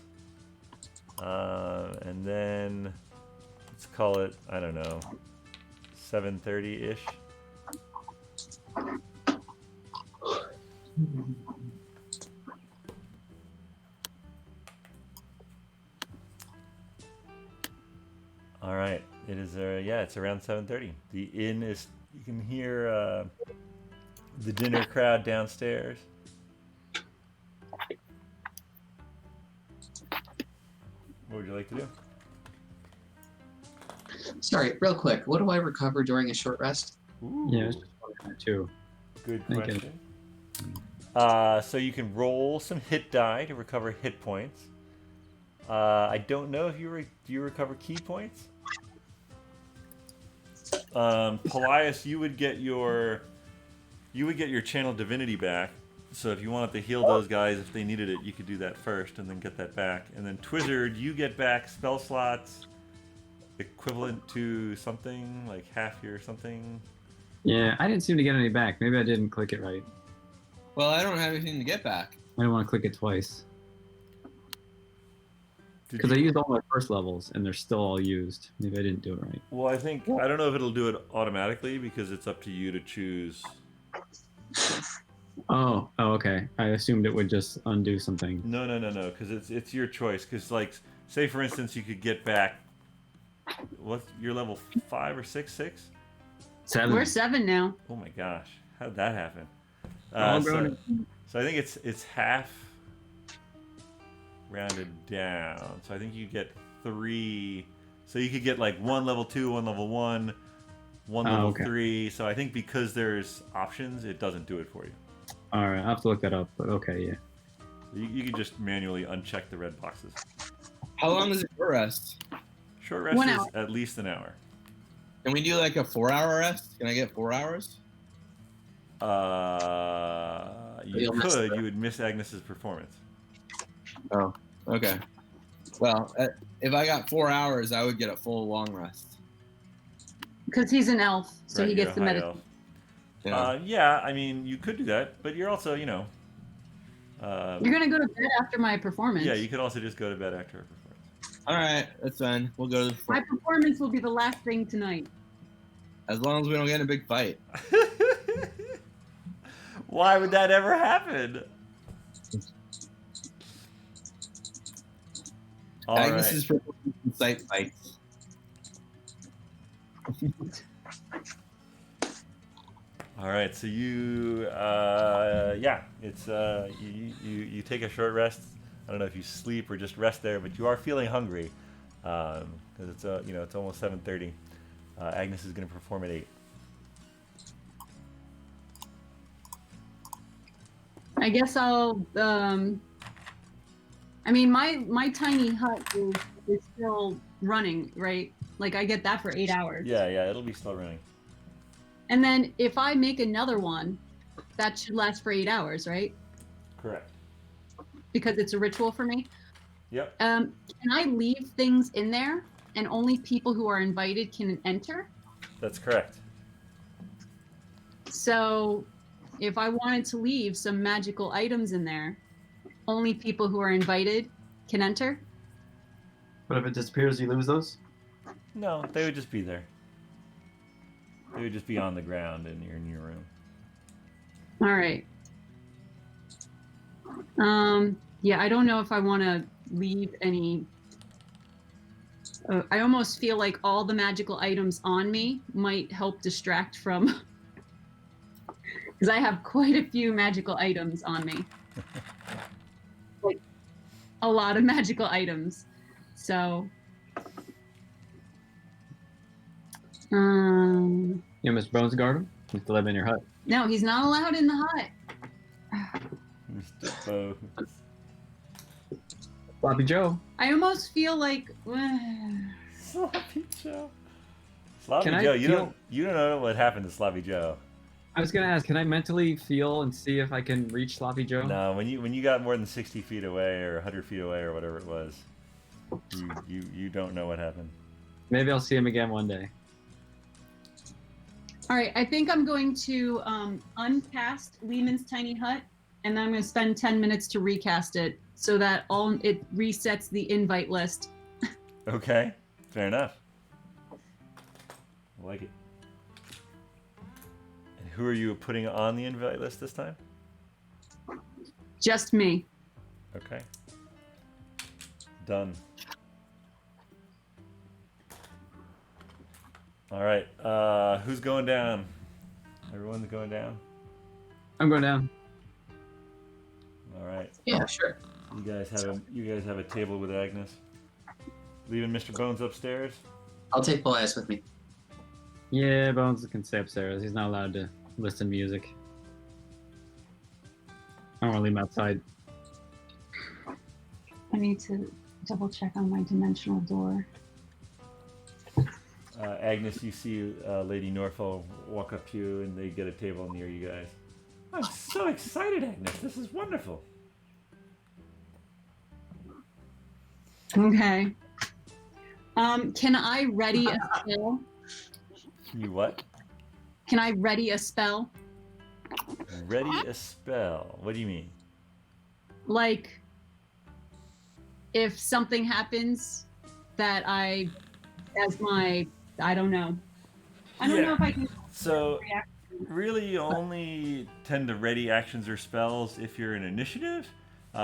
And then let's call it, I don't know, 7:30-ish. All right, it is. It's around 7:30. The inn is. You can hear the dinner crowd downstairs. What would you like to do? Sorry, real quick. What do I recover during a short rest? Ooh, Yeah, it's just one or two. good Thank you. question. So you can roll some hit die to recover hit points. I don't know if do you recover key points? Paelias, you would get your channel divinity back. So if you wanted to heal those guys if they needed it, you could do that first and then get that back. And then Twizzard, you get back spell slots equivalent to something like half your something. Yeah, I didn't seem to get any back. Maybe I didn't click it right. Well, I don't have anything to get back. I didn't want to click it twice. Did Because I you- used all my first levels, and they're still all used. Maybe I didn't do it right. Well, I don't know if it'll do it automatically because it's up to you to choose. Oh, okay. I assumed it would just undo something. No, because it's your choice. Because like, say for instance, you could get back What's your level 5 or 6? 6? 7. We're 7 now. Oh my gosh, how did that happen? All So, grown. so I think it's half rounded down. So I think you get 3. So you could get like 1 level 2, 1 level 1, 1 level okay. 3. So I think because there's options, it doesn't do it for you. All right, I'll have to look that up. But okay, yeah. You can just manually uncheck the red boxes. How long is it for rest? Short rest 1 is hour. at least an hour. Can we do like a 4-hour rest? Can I get 4 hours? You You'll miss could. the- You would miss Agnes's performance. Oh, okay. Well, if I got 4 hours, I would get a full long rest. Because he's an elf, so Right, he you're gets a the high medicine. elf. Yeah. Yeah, I mean, you could do that, but you're also, You're gonna go to bed after my performance. yeah, you could also just go to bed after a performance. All right, that's fine. We'll go to the My performance will be the last thing tonight. as long as we don't get in a big fight. Why would that ever happen? All Agnes right. is performing sight fights. All right. So you, it's you take a short rest. I don't know if you sleep or just rest there, but you are feeling hungry because it's it's almost 7:30. Agnes is going to perform at 8. I guess I'll. I mean, my tiny hut is still running, right? Like I get that for 8 hours. Yeah, it'll be still running. And then if I make another one, that should last for 8 hours, right? Correct. Because it's a ritual for me. Yep. Can I leave things in there, and only people who are invited can enter? That's correct. So, if I wanted to leave some magical items in there, only people who are invited can enter? But if it disappears, you lose those? No, they would just be there. They would just be on the ground in your room. All right. Yeah, I don't know if I want to leave any. I almost feel like all the magical items on me might help distract from. Because I have quite a few magical items on me. Like, a lot of magical items. So. You know, Mr. Bones guard him? He's to live in your hut. No, he's not allowed in the hut. Mr. Bones. Sloppy Joe. I almost feel like. Sloppy Joe. Sloppy Can I Joe, you feel- don't know what happened to Sloppy Joe. I was gonna ask, can I mentally feel and see if I can reach Sloppy Joe? No, when you got more than 60 feet away or 100 feet away or whatever it was, you don't know what happened. Maybe I'll see him again one day. All right, I think I'm going to uncast Lehman's tiny hut, and then I'm going to spend 10 minutes to recast it so that it resets the invite list. Okay, fair enough. I like it. And who are you putting on the invite list this time? Just me. Okay. Done. All right. Who's going down? Everyone's going down. I'm going down. All right. Yeah, sure. You guys have a table with Agnes. Leaving Mr. Bones upstairs. I'll take Paelias with me. Yeah, Bones can stay upstairs. He's not allowed to listen to music. I don't want to leave him outside. I need to double check on my dimensional door. Agnes, you see Lady Norfolk walk up to you, and they get a table near you guys. I'm so excited, Agnes. This is wonderful. Okay. Can I ready a spell? Can you what? Can I ready a spell? Ready a spell. What do you mean? Like, if something happens that I don't know. I don't Yeah. know if I can So, react. really, you only tend to ready actions or spells if you're in initiative.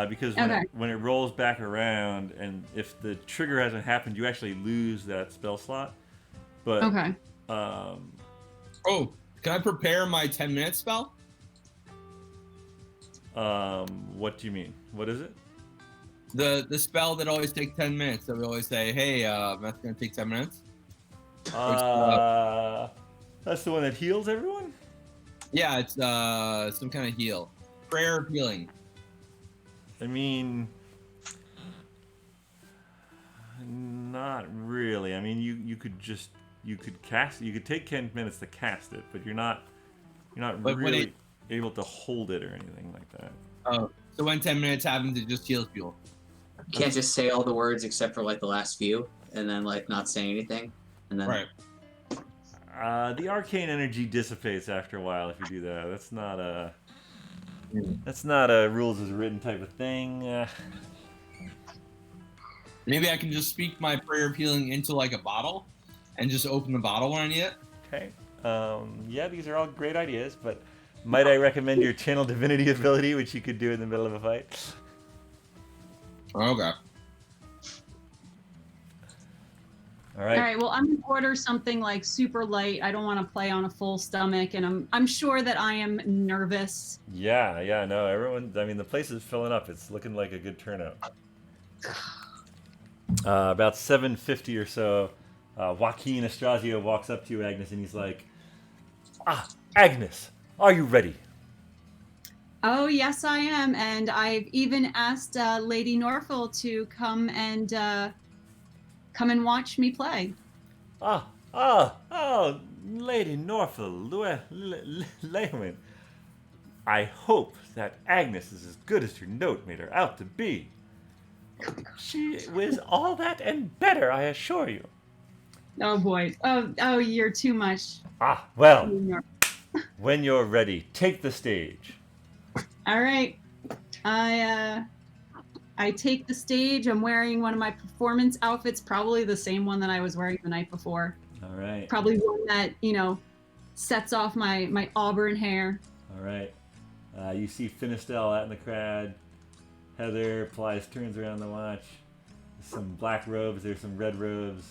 because Okay. when it rolls back around, and if the trigger hasn't happened, you actually lose that spell slot. But Okay. Oh, can I prepare my 10-minute spell? What do you mean? What is it? The spell that always takes 10 minutes. That we always say, hey, that's gonna take 10 minutes. That's the one that heals everyone? Yeah, it's some kind of heal. Prayer of healing. I mean, not really. I mean, you could cast. You could take 10 minutes to cast it, but you're not But when really able to hold it or anything like that. Oh, so when 10 minutes happens, it just heals people. You can't just say all the words except for like the last few, and then like not say anything, and then. Right. The arcane energy dissipates after a while if you do that. That's not a rules as written type of thing. Maybe I can just speak my prayer of healing into like a bottle, and just open the bottle when I need it. Okay. Yeah, these are all great ideas, but might I recommend your channel divinity ability, which you could do in the middle of a fight? Okay. All right. All right. Well, I'm gonna order something like super light. I don't want to play on a full stomach, and I'm sure that I am nervous. Yeah, no, everyone. I mean, the place is filling up. It's looking like a good turnout. About 7:50 or so, Joaquin Estrasio walks up to you, Agnes, and he's like, Agnes, are you ready? Oh yes, I am, and I've even asked Lady Norfolk to come and watch me play. Lady Norfolk, Lehman. I hope that Agnes is as good as your note made her out to be. She is all that and better, I assure you. Oh boy. Oh, you're too much. Well, when you're ready, take the stage. All right. I take the stage. I'm wearing one of my performance outfits, probably the same one that I was wearing the night before. All right. Probably one that, sets off my auburn hair. All right. You see Finistel out in the crowd. Heather, Paelias turns around to watch. There's some black robes, there's some red robes.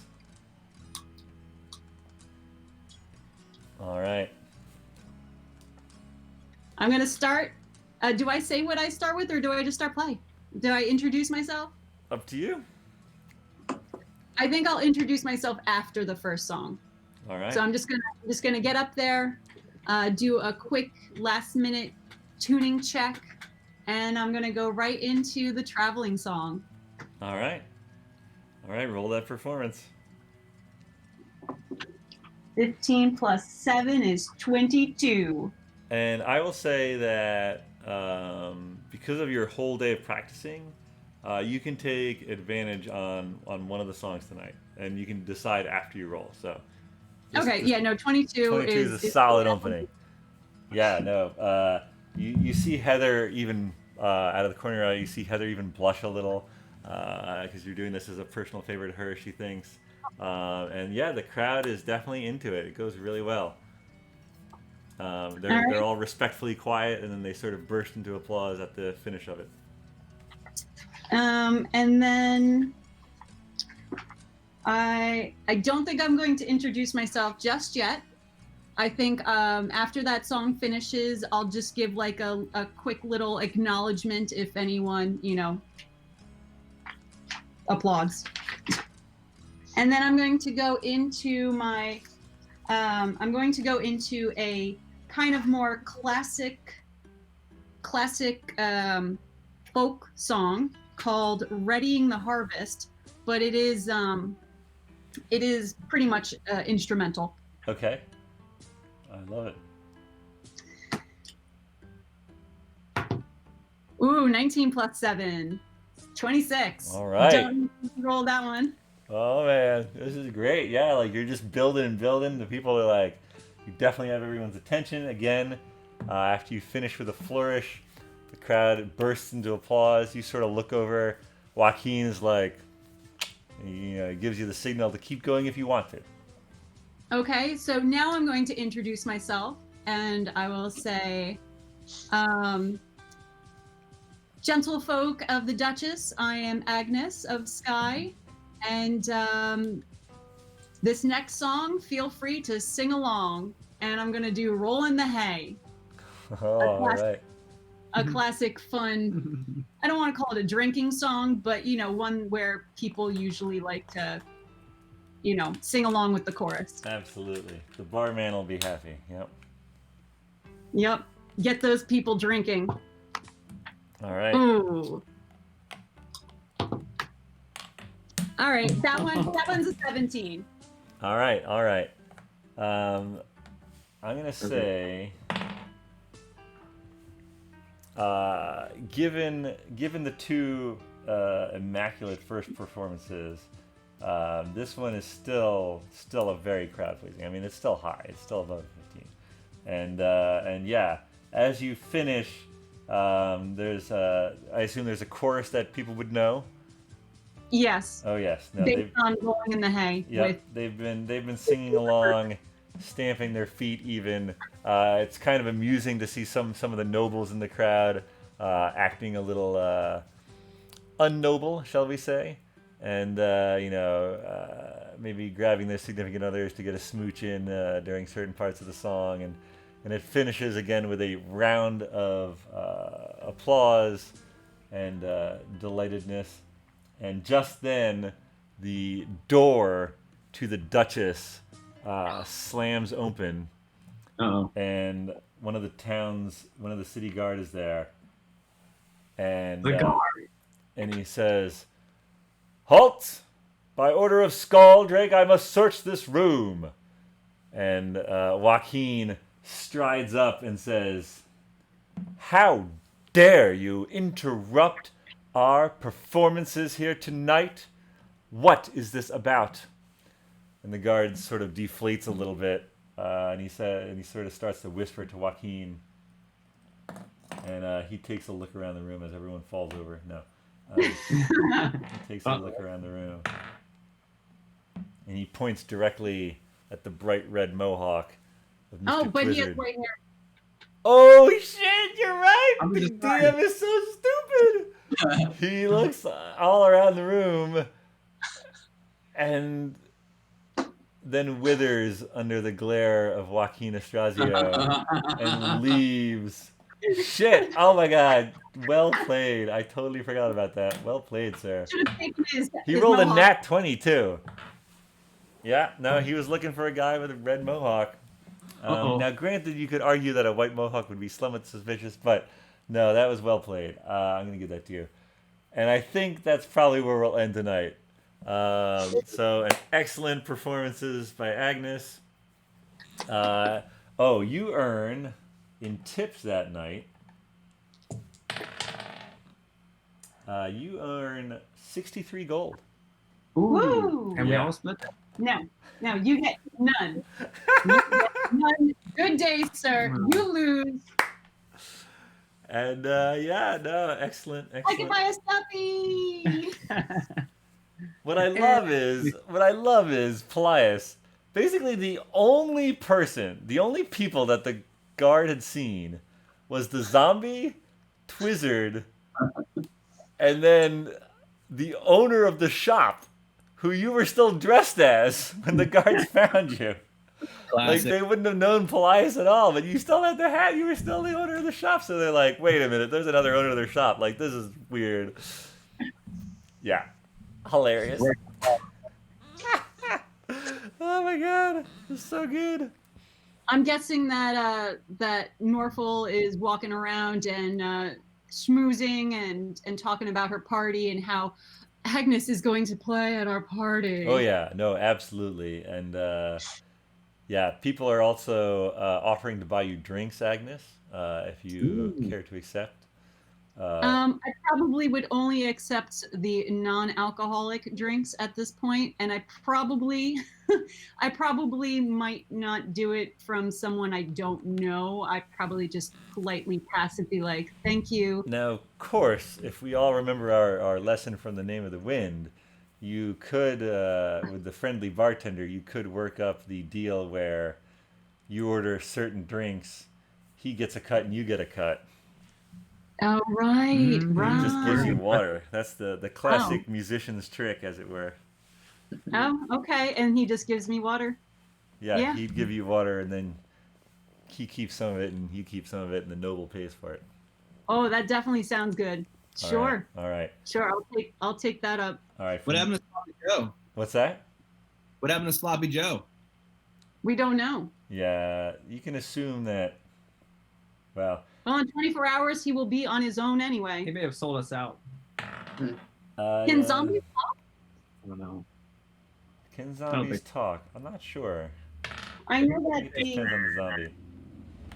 All right. I'm going to start. Do I say what I start with, or do I just start play? Do I introduce myself? Up to you. I think I'll introduce myself after the first song. All right. So I'm just gonna get up there, do a quick last minute tuning check, and I'm gonna go right into the traveling song. All right. Roll that performance. 15 plus 7 is 22. And I will say that because of your whole day of practicing, you can take advantage on one of the songs tonight, and you can decide after you roll. So. Okay. Yeah. No. 22 is a solid opening. Yeah. No. You see Heather even out of the corner of your eye. You see Heather even blush a little because you're doing this as a personal favor to her. She thinks, and yeah, the crowd is definitely into it. It goes really well. They're all respectfully quiet, and then they sort of burst into applause at the finish of it. And then I don't think I'm going to introduce myself just yet. I think after that song finishes, I'll just give like a quick little acknowledgement if anyone, applauds. And then I'm going to go into a kind of more classic folk song called Readying the Harvest, but it is pretty much instrumental. Okay. I love it. Ooh, 19 plus 7. 26. All right. Don't roll that one. Oh man, this is great. Yeah, like you're just building and building. The people are like, you definitely have everyone's attention. Again, after you finish with a flourish, the crowd bursts into applause. You sort of look over. Joaquin is like, he gives you the signal to keep going if you want to. Okay, so now I'm going to introduce myself, and I will say, Gentlefolk of the Duchess, I am Agnes of Skye, and this next song, feel free to sing along. And I'm gonna do "Roll in the Hay," Oh, all right. a classic, fun. I don't want to call it a drinking song, but one where people usually like to, sing along with the chorus. Absolutely. The barman will be happy. Yep. Yep, get those people drinking. All right. Ooh. All right, that one's a 17. All right. All right. I'm gonna say, given the two immaculate first performances, this one is still a very crowd pleasing. I mean, it's still high. It's still above 15, and yeah, as you finish, there's I assume there's a chorus that people would know. Yes. Oh yes, no, Based on "Rolling in the Hay." yeah, With they've been singing along, stamping their feet even. It's kind of amusing to see some of the nobles in the crowd acting a little unnoble, shall we say, and maybe grabbing their significant others to get a smooch in during certain parts of the song, and it finishes again with a round of applause and delightedness. And just then, the door to the Duchess slams open, Uh-oh. and one of the city guard is there, and The guard. and he says, "Halt! By order of Skaldrake, I must search this room." And Joaquin strides up and says, "How dare you interrupt our performances here tonight? What is this about?" And the guard sort of deflates a little bit, and he sort of starts to whisper to Joaquin, and he takes a look around the room as everyone falls over. No, he takes a look around the room, and he points directly at the bright red mohawk of Mr. Oh, but he has Twizzard. white hair. Oh shit! You're right. I'm The just DM is so stupid. He looks all around the room and then withers under the glare of Joaquin Estrasio and leaves. Shit! Oh my god! Well played. I totally forgot about that. Well played, sir. Should have taken He his rolled a mohawk. nat 20 too. Yeah, no, he was looking for a guy with a red mohawk. Uh-oh. Now, granted, you could argue that a white mohawk would be somewhat suspicious, but no, that was well played. I'm going to give that to you. And I think that's probably where we'll end tonight. So, an excellent performances by Agnes. You earn, in tips that night, you earn 63 gold. Ooh. Woo! And we Yeah. all split that. No, you get none. You get none. Good day, sir. You lose. And excellent. I can buy a stuffy. What I love is Paelias. Basically, the only people that the guard had seen was the zombie, Twizzard, and then the owner of the shop, who you were still dressed as when the guards found you. Like, Classic. they wouldn't have known Paelias at all, but you still had the hat. You were still the owner of the shop. So they're like, wait a minute, there's another owner of their shop. Like, this is weird. Yeah. Hilarious. Oh my god. It's so good. I'm guessing that Norful is walking around and schmoozing and talking about her party and how Agnes is going to play at our party. Oh yeah, no, absolutely. And people are also offering to buy you drinks, Agnes, if you care to accept. I probably would only accept the non-alcoholic drinks at this point, and I probably might not do it from someone I don't know. I probably just politely pass and be like, "Thank you." Now, of course, if we all remember our lesson from the Name of the Wind, you could, with the friendly bartender, you could work up the deal where you order certain drinks, he gets a cut and you get a cut. Oh, right, Mhm. right. He just gives you water. That's the classic musician's trick, as it were. Oh, okay. And he just gives me water. Yeah, Yeah. he'd give you water, and then he keeps some of it, and you keep some of it, and the noble pays for it. Oh, that definitely sounds good. Sure. All right. Sure. I'll take that up. All right. What happened to Sloppy Joe? What's that? What happened to Sloppy Joe? We don't know. Yeah, you can assume that. Well, Well, in 24 hours, he will be on his own anyway. He may have sold us out. Can zombies talk? I don't know. Can zombies think- talk? I'm not sure. I know I that think it depends on the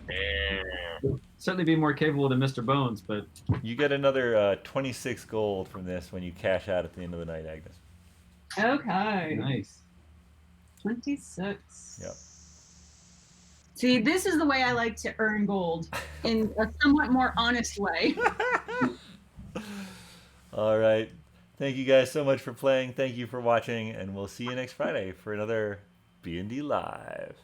zombie. Certainly be more capable than Mr. Bones, but You get another 26 gold from this when you cash out at the end of the night, Agnes. Okay. nice. 26. Yep. See, this is the way I like to earn gold in a somewhat more honest way. All right. Thank you guys so much for playing. Thank you for watching, and we'll see you next Friday for another BND Live.